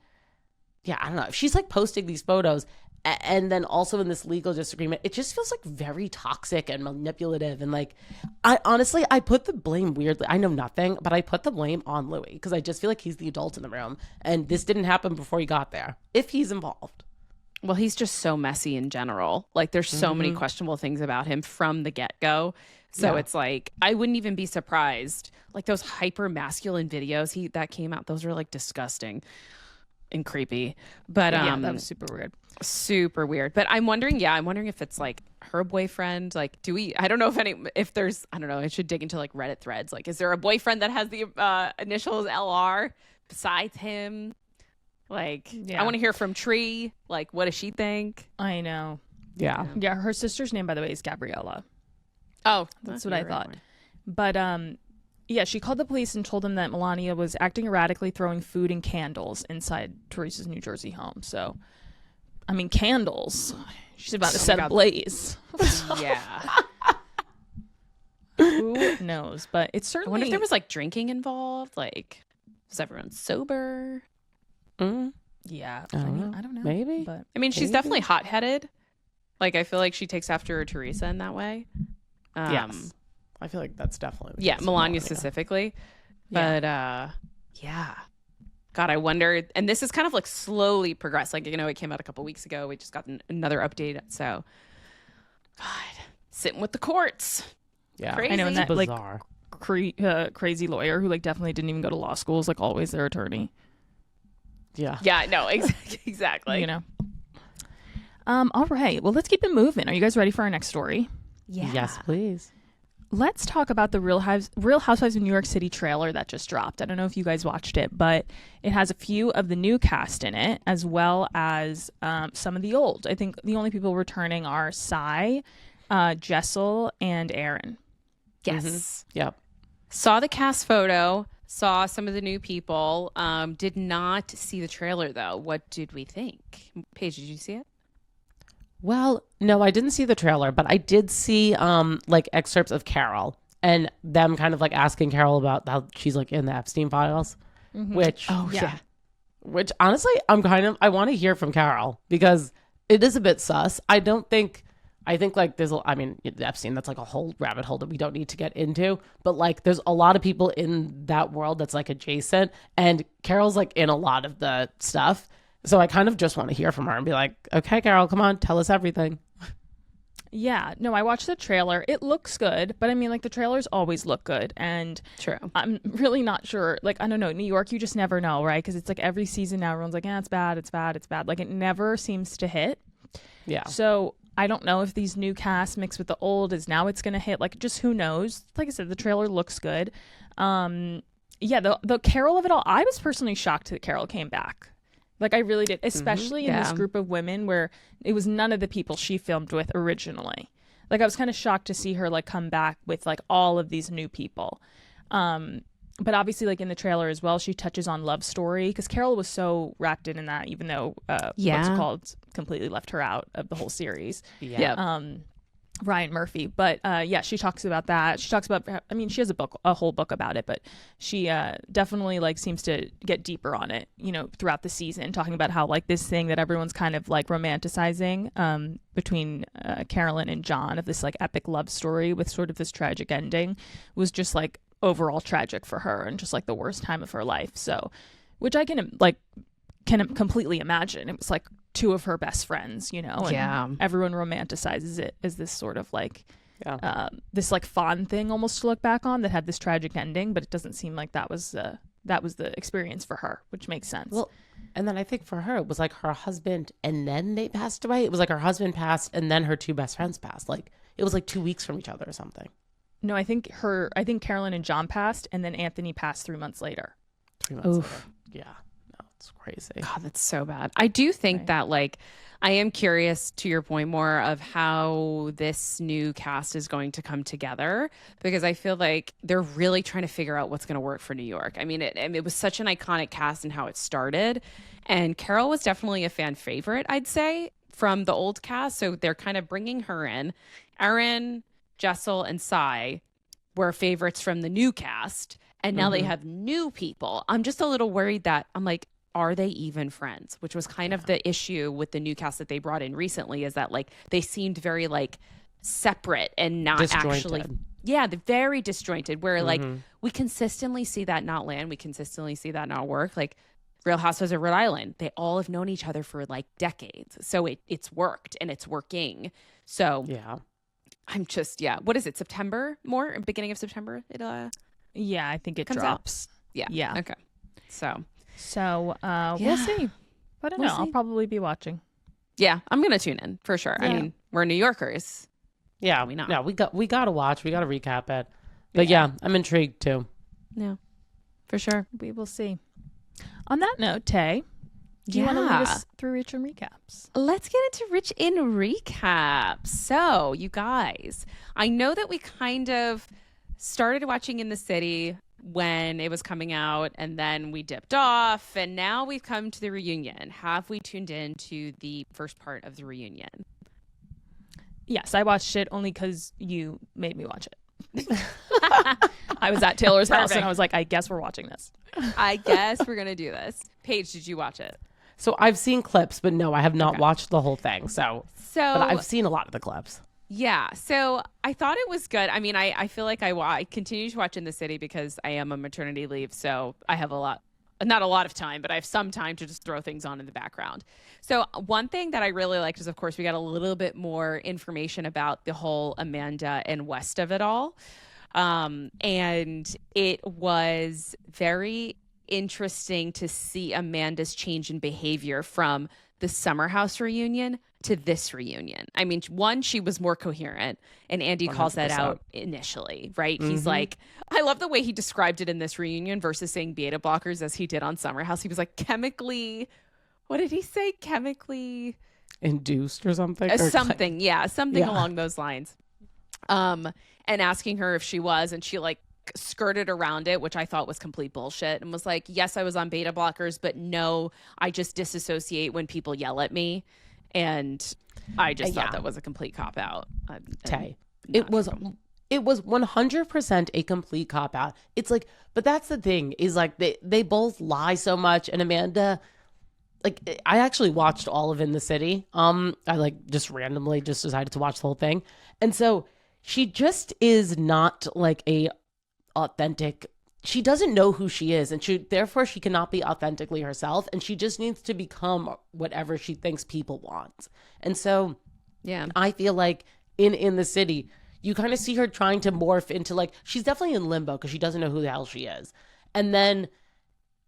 I don't know, if she's like posting these photos and then also in this legal disagreement, it just feels like very toxic and manipulative. And like, I honestly put the blame weirdly. I know nothing, but I put the blame on Louis because I just feel like he's the adult in the room. And this didn't happen before he got there, if he's involved. Well, he's just so messy in general. Like there's so many questionable things about him from the get-go. So it's like, I wouldn't even be surprised. Like those hyper masculine videos that came out, those were like disgusting and creepy. But yeah, that was super weird. Super weird. But I'm wondering if it's like her boyfriend. Like, I don't know if there's, I don't know, I should dig into like Reddit threads. Like, is there a boyfriend that has the initials LR besides him? Like, I want to hear from Tree. Like, what does she think? I know. Yeah. Yeah, her sister's name, by the way, is Gabriella. Oh, that's what I thought. But yeah, she called the police and told them that Melania was acting erratically, throwing food and candles inside Teresa's New Jersey home. So, I mean, candles. She's about to set a blaze. Yeah. Who knows? But it's certainly. I wonder if there was like drinking involved. Like, was everyone sober? Yeah. I don't know. Maybe. But I mean, she's definitely hot-headed. Like, I feel like she takes after Teresa in that way. Yes. I feel like that's definitely the case Melania specifically. But God, I wonder, and this is kind of like slowly progressed. Like, you know, it came out a couple weeks ago. We just got another update. So God, sitting with the courts. Yeah. Crazy. I know, and that bizarre. like crazy lawyer who like definitely didn't even go to law school is like always their attorney. Yeah, no, exactly. You know. All right. Well, let's keep it moving. Are you guys ready for our next story? Yeah. Yes, please. Let's talk about the Real Housewives of New York City trailer that just dropped. I don't know if you guys watched it, but it has a few of the new cast in it, as well as some of the old. I think the only people returning are Sai, Jessel, and Aaron. Yes. Mm-hmm. Yep. Saw the cast photo, saw some of the new people. Did not see the trailer, though. What did we think? Paige, did you see it? Well, no, I didn't see the trailer, but I did see like excerpts of Carole and them kind of like asking Carole about how she's like in the Epstein files, which which honestly I want to hear from Carole because it is a bit sus. I think like I mean Epstein, that's like a whole rabbit hole that we don't need to get into, but like there's a lot of people in that world that's like adjacent, and Carole's like in a lot of the stuff. So I kind of just want to hear from her and be like, okay, Carole, come on, tell us everything. Yeah, no, I watched the trailer. It looks good, but I mean, like, the trailers always look good. And True. I'm really not sure. Like, I don't know, New York, you just never know, right? Because it's like every season now, everyone's like, it's bad, it's bad, it's bad. Like, it never seems to hit. Yeah. So I don't know if these new casts mixed with the old is now it's going to hit. Like, just who knows? Like I said, the trailer looks good. Yeah, the Carole of it all, I was personally shocked that Carole came back. Like, I really did, especially in this group of women where it was none of the people she filmed with originally. Like, I was kind of shocked to see her, like, come back with, like, all of these new people. But obviously, like, in the trailer as well, she touches on love story because Carole was so wrapped in that, even though, what's it called, completely left her out of the whole series. Yeah. Ryan Murphy. But yeah, she talks about that. She talks about, I mean, she has a whole book about it, but she definitely like seems to get deeper on it, you know, throughout the season, talking about how like this thing that everyone's kind of like romanticizing between Carolyn and John of this like epic love story with sort of this tragic ending was just like overall tragic for her and just like the worst time of her life. So, which I can completely imagine. It was like two of her best friends, you know, and everyone romanticizes it as this sort of like this like fond thing almost to look back on that had this tragic ending, but it doesn't seem like that was the experience for her, which makes sense. Well, and then I think for her it was like her husband and then they passed away. It was like her husband passed and then her two best friends passed. Like it was like 2 weeks from each other or something. No, I think Carolyn and John passed and then Anthony passed 3 months later. 3 months later. Yeah. It's crazy. God, that's so bad. I do think that, like, I am curious to your point more of how this new cast is going to come together because I feel like they're really trying to figure out what's going to work for New York. I mean, it was such an iconic cast and how it started. And Carole was definitely a fan favorite, I'd say, from the old cast. So they're kind of bringing her in. Erin, Jessel, and Sai were favorites from the new cast. And now they have new people. I'm just a little worried that I'm like, are they even friends? Which was kind of the issue with the new cast that they brought in recently is that like they seemed very like separate and not actually. Yeah, they're very disjointed where like we consistently see that not land. We consistently see that not work. Like Real Housewives of Rhode Island, they all have known each other for like decades. So it's worked and it's working. So yeah, I'm just, what is it? September more? Beginning of September? Yeah, I think it drops. Out? Yeah. Okay. So we'll see. I don't know. I'll probably be watching. Yeah, I'm gonna tune in for sure. Yeah. I mean, we're New Yorkers. Yeah, we know. Yeah, we gotta watch. We gotta recap it. But yeah, I'm intrigued too. Yeah, for sure. We will see. On that note, Tay, do you want to lead us through Rich in Recaps? Let's get into Rich in Recaps. So, you guys, I know that we kind of started watching In the City when it was coming out and then we dipped off and now we've come to the reunion. Have we tuned in to the first part of the reunion? Yes, I watched it only because you made me watch it. I was at Taylor's house and I was like, I guess we're watching this. I guess we're going to do this. Paige, did you watch it? So I've seen clips, but no, I have not watched the whole thing. So but I've seen a lot of the clips. Yeah, so I thought it was good. I mean, I feel like I continue to watch In the City because I am on maternity leave, so I have not a lot of time, but I have some time to just throw things on in the background. So one thing that I really liked is, of course, we got a little bit more information about the whole Amanda and West of it all. And it was very interesting to see Amanda's change in behavior from the Summer House reunion to this reunion. I mean, one, she was more coherent, and Andy 100%. Calls that out initially, right? He's like, I love the way he described it in this reunion versus saying beta blockers as he did on Summer House. He was like chemically, what did he say? Chemically induced or something? Something along those lines. And asking her if she was, and she like skirted around it, which I thought was complete bullshit, and was like, yes, I was on beta blockers, but no, I just disassociate when people yell at me. And I just Yeah. thought that was a complete cop out. Tay. It was 100% a complete cop out. It's like, but that's the thing is like they both lie so much, and Amanda, like, I actually watched all of In the City. I like just randomly just decided to watch the whole thing, and so she just is not like a authentic. She doesn't know who she is, and therefore she cannot be authentically herself, and she just needs to become whatever she thinks people want. And so Yeah. I feel like in the city, you kind of see her trying to morph into, like, she's definitely in limbo because she doesn't know who the hell she is. And then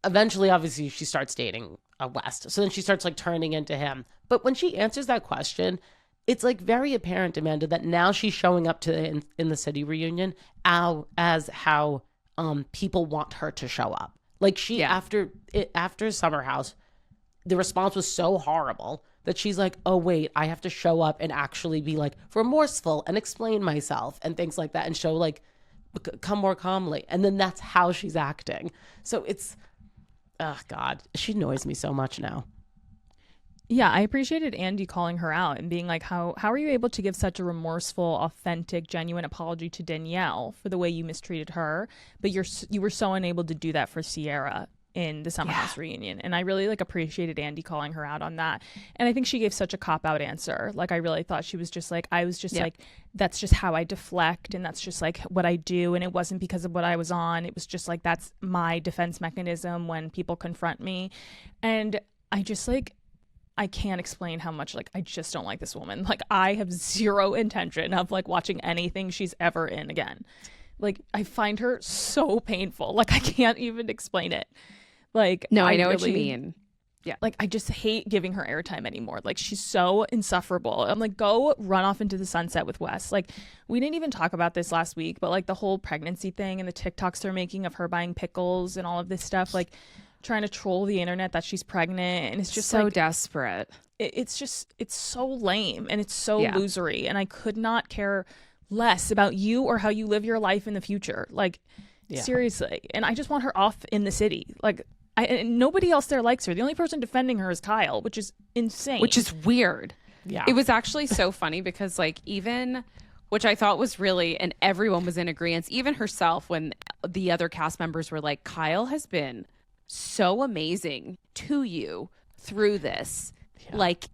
eventually, obviously, she starts dating West. So then she starts like turning into him. But when she answers that question, it's like very apparent, Amanda, that now she's showing up to in the city reunion as how people want her to show up. Like she after Summer House, the response was so horrible that she's like, oh wait, I have to show up and actually be like remorseful and explain myself and things like that and show like come more calmly. And then that's how she's acting. So it's, oh God, she annoys me so much now. Yeah, I appreciated Andy calling her out and being like, how are you able to give such a remorseful, authentic, genuine apology to Danielle for the way you mistreated her, but you were so unable to do that for Sierra in the Summer House reunion. And I really like appreciated Andy calling her out on that. And I think she gave such a cop-out answer. Like, I really thought she was just like, I was just like, that's just how I deflect, and that's just like what I do, and it wasn't because of what I was on. It was just like, that's my defense mechanism when people confront me. And I just like, I can't explain how much, like, I just don't like this woman. Like, I have zero intention of, like, watching anything she's ever in again. Like, I find her so painful. Like, I can't even explain it. Like, no, I know what you mean. Yeah. Like, I just hate giving her airtime anymore. Like, she's so insufferable. I'm like, go run off into the sunset with Wes. Like, we didn't even talk about this last week, but, like, the whole pregnancy thing and the TikToks they're making of her buying pickles and all of this stuff, like, trying to troll the internet that she's pregnant, and it's just so like, desperate. It's so lame, and it's so losery, and I could not care less about you or how you live your life in the future. Like, seriously. And I just want her off in the city. Like, and nobody else there likes her. The only person defending her is Kyle, which is insane. Which is weird. Yeah. It was actually so funny because, like, even, which I thought was really, and everyone was in agreement, even herself, when the other cast members were like, Kyle has been so amazing to you through this. Like,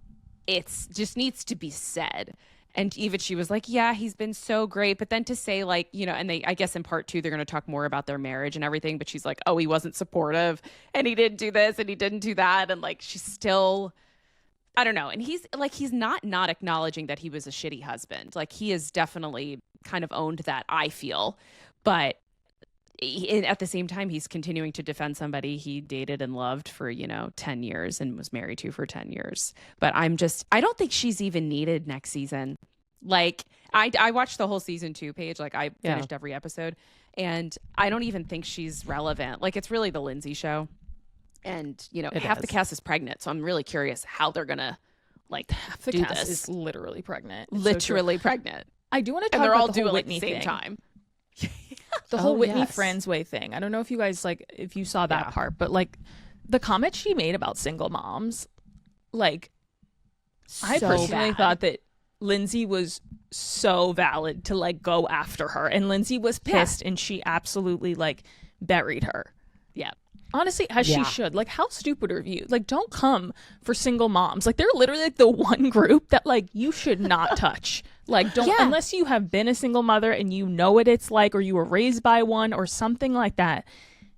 it's just needs to be said. And even she was like, yeah, he's been so great. But then to say, like, you know, and they, I guess in part 2, they're going to talk more about their marriage and everything. But she's like, oh, he wasn't supportive, and he didn't do this and he didn't do that. And like, she's still, I don't know. And he's like, he's not acknowledging that he was a shitty husband. Like, he has definitely kind of owned that, I feel. But at the same time, he's continuing to defend somebody he dated and loved for, 10 years and was married to for 10 years. But I don't think she's even needed next season. Like, I watched the whole season 2, Paige. Like, I finished every episode, and I don't even think she's relevant. Like, it's really the Lindsay show. And, half the cast is pregnant. So I'm really curious how they're going to, like, half the do cast this. is literally pregnant. It's Literally pregnant. I do want to talk And they're about all the doing whole it at the Whitney same thing. time. The whole Whitney yes. Friendsway thing. I don't know if you guys, like, if you saw that part, but, like, the comment she made about single moms, like, I So personally bad. thought that Lindsay was so valid to, like, go after her. And Lindsay was pissed, and she absolutely, like, buried her. Yeah. Honestly, as she should. Like, how stupid are you? Like, don't come for single moms. Like, they're literally, like, the one group that, like, you should not touch. Like, don't, unless you have been a single mother and you know what it's like, or you were raised by one or something like that,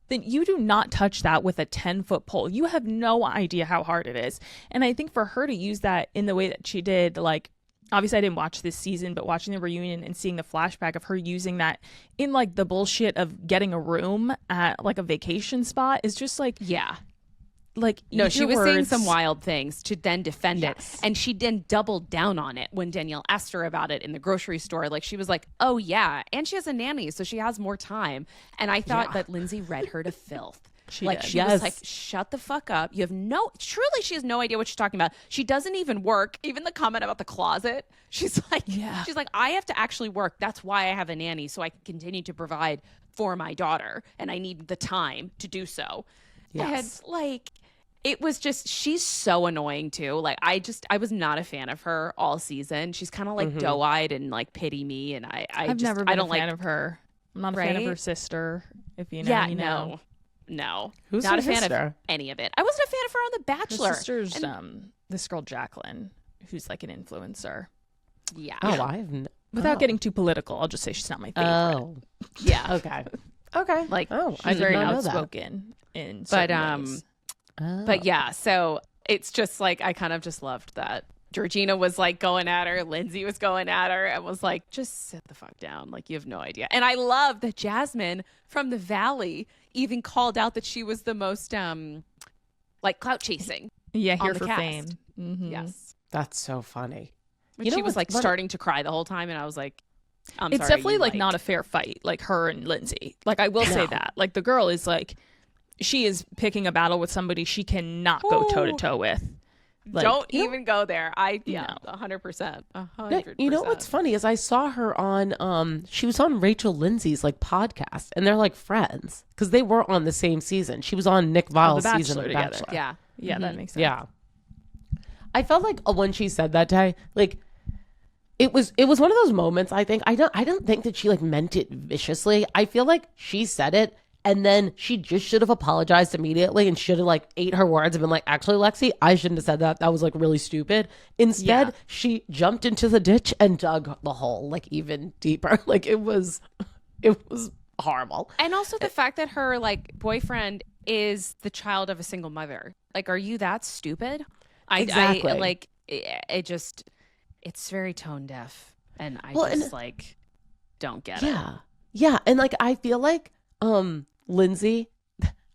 then you do not touch that with a 10-foot pole. You have no idea how hard it is. And I think for her to use that in the way that she did, like, obviously I didn't watch this season, but watching the reunion and seeing the flashback of her using that in, like, the bullshit of getting a room at, like, a vacation spot is just, like, like, no, eat she your was saying words. some wild things to then defend it. And she then doubled down on it when Danielle asked her about it in the grocery store. Like, she was like, oh, yeah. And she has a nanny, so she has more time. And I thought that Lindsay read her to filth. She was like, shut the fuck up. You have truly, she has no idea what she's talking about. She doesn't even work. Even the comment about the closet, she's like, I have to actually work. That's why I have a nanny, so I can continue to provide for my daughter. And I need the time to do so. Yes. And like, it was just, she's so annoying too. Like I was not a fan of her all season. She's kind of like doe-eyed and like pity me, and I've never been a fan of her. I'm not a fan of her sister. If you know, yeah, you know. No. Who's not her a fan sister? of any of it. I wasn't a fan of her on The Bachelor. Her sister's this girl Jacqueline, who's like an influencer. Yeah. Oh, Without getting too political, I'll just say she's not my favorite. Oh, yeah. okay. Okay. Like, oh, She's very not know that. outspoken in certain ways. But yeah, so it's just like I kind of just loved that Georgina was like going at her, Lindsay was going at her, and was like, just sit the fuck down. Like, you have no idea. And I love that Jasmine from the Valley even called out that she was the most like clout chasing. Yeah, here the for cast. fame. Mm-hmm. Yes. That's so funny. When she was like starting to cry the whole time, and I was like, I'm It's sorry, definitely you, like not a fair fight, like her and Lindsay. Like, I will say that. Like, the girl is like, she is picking a battle with somebody she cannot go toe to toe with. Like, don't even go there. 100%. 100%. You know what's funny is I saw her on she was on Rachel Lindsay's like podcast, and they're like friends because they were on the same season. She was on Nick Vile's season of The together. Bachelor. Yeah. Yeah, that makes sense. Yeah. I felt like when she said that day, like it was one of those moments. I think I don't think that she like meant it viciously. I feel like she said it, and then she just should have apologized immediately and should have like ate her words and been like, actually, Lexi, I shouldn't have said that. That was like really stupid. Instead, she jumped into the ditch and dug the hole like even deeper. Like it was horrible. And also the fact that her like boyfriend is the child of a single mother. Like, are you that stupid? Exactly. I like it just, it's very tone deaf, and I like don't get it. Yeah. And like I feel like Lindsay,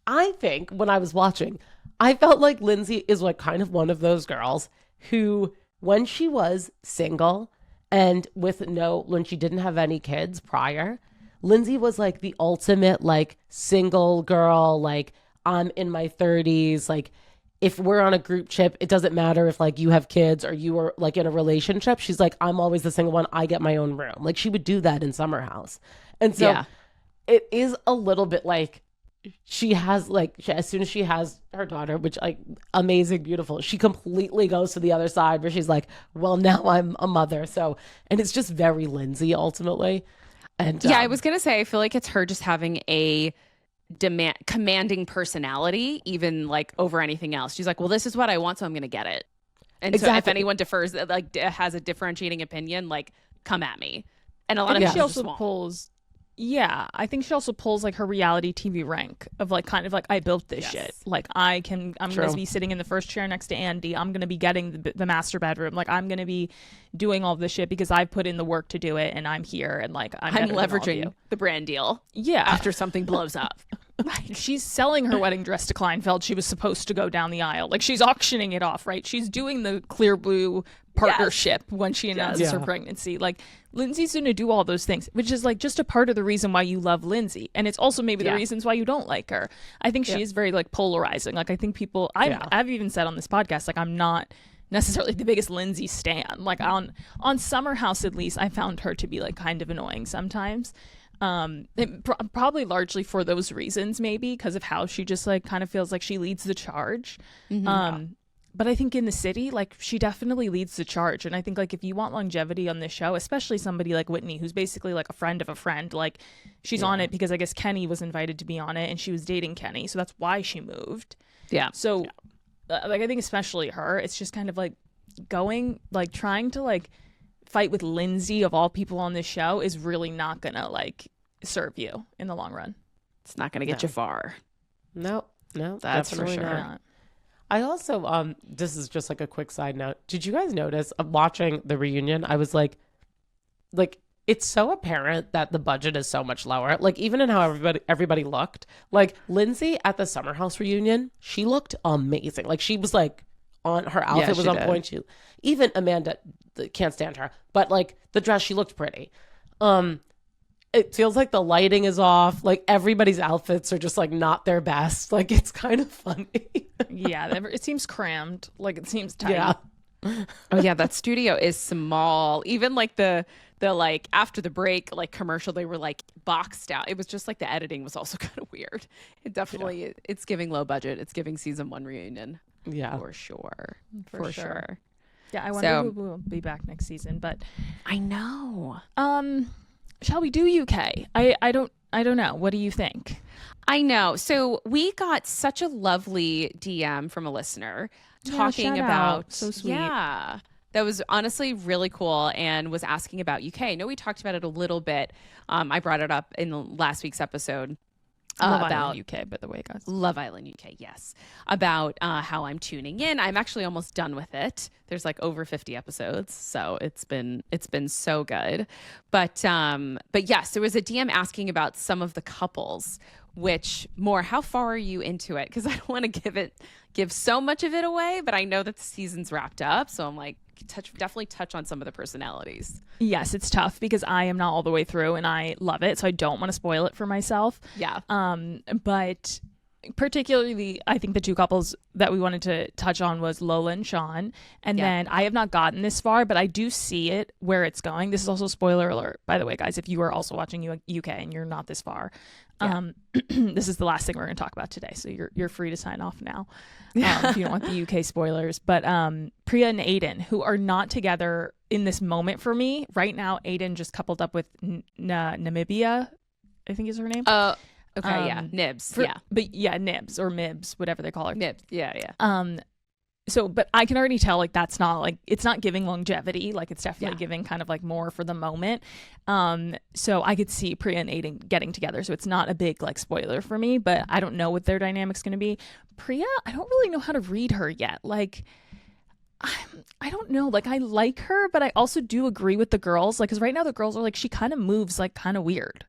I think when I was watching, I felt like Lindsay is like kind of one of those girls who, when she was single and when she didn't have any kids prior, Lindsay was like the ultimate like single girl. Like, I'm in my 30s. Like, if we're on a group trip, it doesn't matter if like you have kids or you are like in a relationship. She's like, I'm always the single one. I get my own room. Like, she would do that in Summer House. And so it is a little bit like she has like, as soon as she has her daughter, which like amazing, beautiful, she completely goes to the other side where she's like, well, now I'm a mother. So, and it's just very Lindsay ultimately. And I was going to say, I feel like it's her just having a commanding personality, even like over anything else. She's like, well, this is what I want, so I'm going to get it. And so if anyone differs, like has a differentiating opinion, like come at me. And a lot of she people also just won't. pulls. Yeah, I think she also pulls like her reality TV rank of like kind of like, I built this shit. Like I'm going to be sitting in the first chair next to Andy. I'm going to be getting the master bedroom. Like I'm going to be doing all this shit because I've put in the work to do it, and I'm here, and like I'm leveraging the brand deal. Yeah, after something blows up. Like, she's selling her wedding dress to Kleinfeld. She was supposed to go down the aisle. Like, she's auctioning it off, right? She's doing the Clear Blue partnership when she announces her pregnancy. Like, Lindsay's going to do all those things, which is like just a part of the reason why you love Lindsay. And it's also maybe the reasons why you don't like her. I think she is very like polarizing. Like, I think people, I've even said on this podcast, like, I'm not necessarily the biggest Lindsay stan. Like on Summer House, at least, I found her to be like kind of annoying sometimes. Probably largely for those reasons, maybe because of how she just like kind of feels like she leads the charge. But I think in the city, like, she definitely leads the charge. And I think like if you want longevity on this show, especially somebody like Whitney, who's basically like a friend of a friend, like she's on it because I guess Kenny was invited to be on it, and she was dating Kenny, so that's why she moved. So like I think especially her, it's just kind of like going like trying to like fight with Lindsay of all people on this show is really not gonna like serve you in the long run. It's not gonna get you far. No, that's for sure. Not. I also this is just like a quick side note. Did you guys notice watching the reunion? I was like it's so apparent that the budget is so much lower. Like, even in how everybody looked. Like, Lindsay at the Summer House reunion, she looked amazing. Like, she was like on her outfit was on point. Even Amanda can't stand her, but like the dress, she looked pretty. It feels like the lighting is off. Like, everybody's outfits are just like not their best. Like, it's kind of funny. It seems crammed. Like, it seems tight. Oh yeah, that studio is small. Even like the like after the break like commercial, they were like boxed out. It was just like the editing was also kind of weird. It definitely it's giving low budget. It's giving season 1 reunion. Yeah. For sure. For For sure. Yeah, I wonder So- who will be back next season. But I know. shall we do UK? I don't know. What do you think? I know. So we got such a lovely DM from a listener talking shout about out. So sweet. Yeah. That was honestly really cool and was asking about UK. I know we talked about it a little bit. I brought it up in last week's episode. Love About Island UK, by the way, guys. Love Island UK, yes. About how I'm tuning in. I'm actually almost done with it. There's like over 50 episodes, so it's been so good. But yes, there was a DM asking about some of the couples. Which more? How far are you into it? Because I don't want to give so much of it away, but I know that the season's wrapped up, so I'm like definitely touch on some of the personalities. Yes, it's tough because I am not all the way through and I love it, so I don't want to spoil it for myself. Yeah. But particularly, I think the two couples that we wanted to touch on was Lola and Sean. And then I have not gotten this far, but I do see it where it's going. This is also spoiler alert, by the way, guys, if you are also watching UK and you're not this far. This is the last thing we're going to talk about today, so you're free to sign off now if you don't want the UK spoilers. But Priya and Aiden, who are not together in this moment for me right now. Aiden just coupled up with Namibia, I think is her name. Okay, yeah, Nibs, but Nibs or Mibs, whatever they call her. Nibs, yeah. So, but I can already tell, like, that's not, like, it's not giving longevity. Like, it's definitely giving kind of, like, more for the moment. So I could see Priya and Aiden getting together. So it's not a big, like, spoiler for me, but I don't know what their dynamic's going to be. Priya, I don't really know how to read her yet. Like, I don't know. Like, I like her, but I also do agree with the girls. Like, because right now the girls are, like, she kind of moves, like, kind of weird.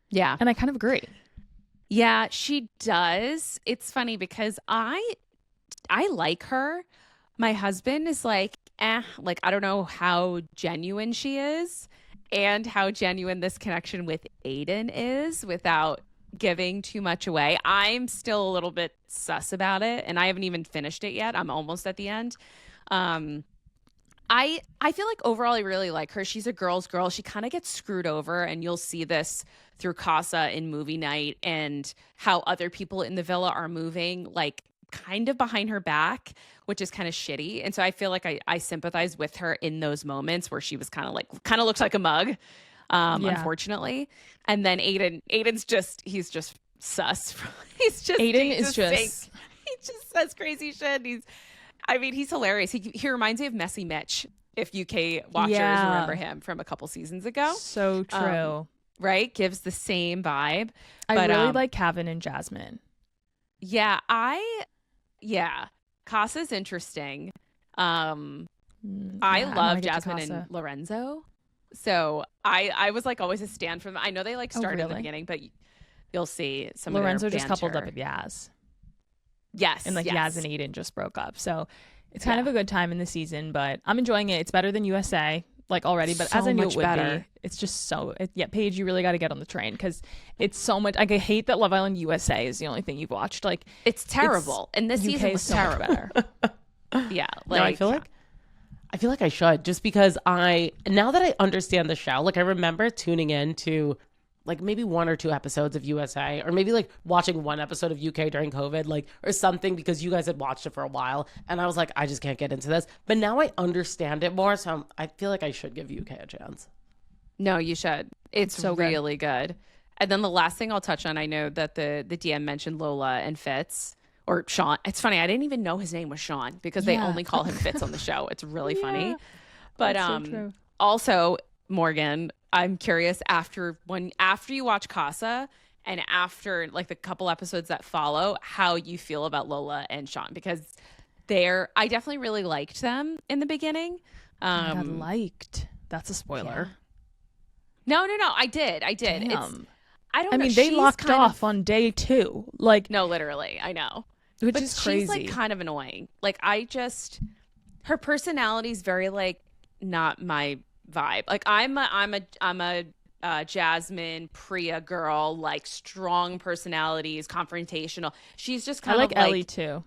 Yeah. And I kind of agree. Yeah, she does. It's funny because I like her. My husband is like, like, I don't know how genuine she is and how genuine this connection with Aiden is without giving too much away. I'm still a little bit sus about it, and I haven't even finished it yet. I'm almost at the end. I feel like overall I really like her. She's a girl's girl. She kind of gets screwed over, and you'll see this through Casa in movie night and how other people in the villa are moving like kind of behind her back, which is kind of shitty. And so I feel like I sympathize with her in those moments where she was kind of looks like a mug, unfortunately. And then Aiden's he's just sus. He just says crazy shit. He's hilarious. He reminds me of Messy Mitch, if UK watchers remember him from a couple seasons ago. So true. Right? Gives the same vibe. I really like Kevin and Jasmine. Yeah, Casa's interesting. I love Jasmine and Lorenzo. So I was like always a stan for them. I know they like started in the beginning, but you'll see some Lorenzo of their just coupled up banter. with Yaz. Yes. And Yaz and Aiden just broke up. So it's kind of a good time in the season, but I'm enjoying it. It's better than USA, like, already, but So as I knew much it would better. be, it's just Paige, you really got to get on the train because it's so much. Like, I hate that Love Island USA is the only thing you've watched. Like, It's terrible. And this UK season is was so much terrible. better. Yeah. No, I feel like I should, just because now that I understand the show, like, I remember tuning in to like maybe 1 or 2 episodes of USA, or maybe like watching 1 episode of UK during COVID, like, or something, because you guys had watched it for a while. And I was like, I just can't get into this. But now I understand it more. So I feel like I should give UK a chance. No, you should. It's so good. really good. And then the last thing I'll touch on, I know that the DM mentioned Lola and Fitz, or Sean. It's funny, I didn't even know his name was Sean because they only call him Fitz on the show. It's really funny. But That's so true. Also, Morgan, I'm curious after you watch Casa and after like the couple episodes that follow, how you feel about Lola and Sean, because I definitely really liked them in the beginning. Liked. That's a spoiler. No, I did. Damn. I don't I know. mean, they She's locked kind off of, on day 2. Like, no, literally, I know. which But is crazy. she's like kind of annoying. Like, her personality is very like not my vibe. Like, I'm a Jasmine Priya girl, like strong personalities, confrontational. She's just I kind like of Ellie too.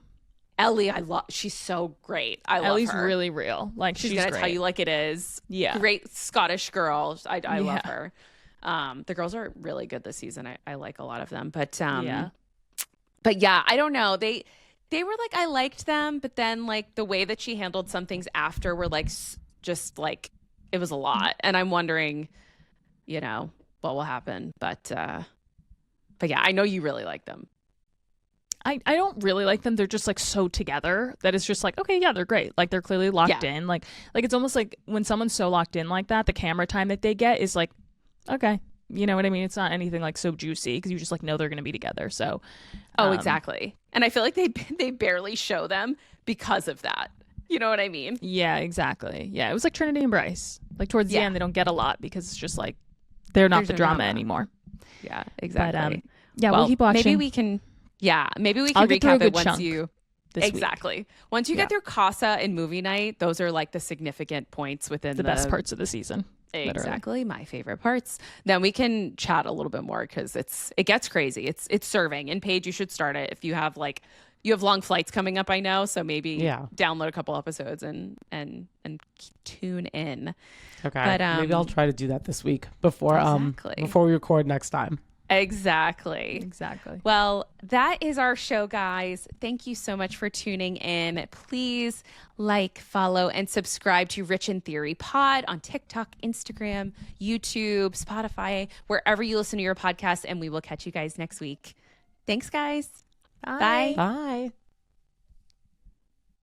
Ellie, she's so great. I Ellie's love her. really real. Like She's gonna tell great. you like it is. Yeah. Great Scottish girl. I love Yeah. her. The girls are really good this season. I like a lot of them. But Yeah. but yeah, I don't know. They were like, I liked them, but then like the way that she handled some things after were like just like it was a lot. And I'm wondering, you know, what will happen. But yeah, I know you really like them. I don't really like them. They're just like so together that it's just like, okay, yeah, they're great. Like they're clearly locked in. Like it's almost like when someone's so locked in like that, the camera time that they get is like, okay, you know what I mean? It's not anything like so juicy because you just like know they're going to be together. So, exactly. And I feel like they barely show them because of that. You know what I mean? Yeah, exactly. Yeah, it was like Trinity and Bryce. Like towards the end, they don't get a lot because it's just like they're not the drama anymore. Yeah, exactly. But yeah, we'll keep watching. Maybe we can. Yeah, maybe we I'll can get through a recap it good once chunk this exactly. Once you get through Casa and movie night, those are like the significant points within the best parts of the season. Exactly, my favorite parts. Then we can chat a little bit more because it gets crazy. It's serving. And Paige, you should start it if you have long flights coming up. I know, so maybe download a couple episodes and tune in. Okay, but maybe I'll try to do that this week before we record next time. Exactly. Well, that is our show, guys. Thank you so much for tuning in. Please like, follow, and subscribe to Rich in Theory Pod on TikTok, Instagram, YouTube, Spotify, wherever you listen to your podcast, and we will catch you guys next week. Thanks, guys. Bye. Bye.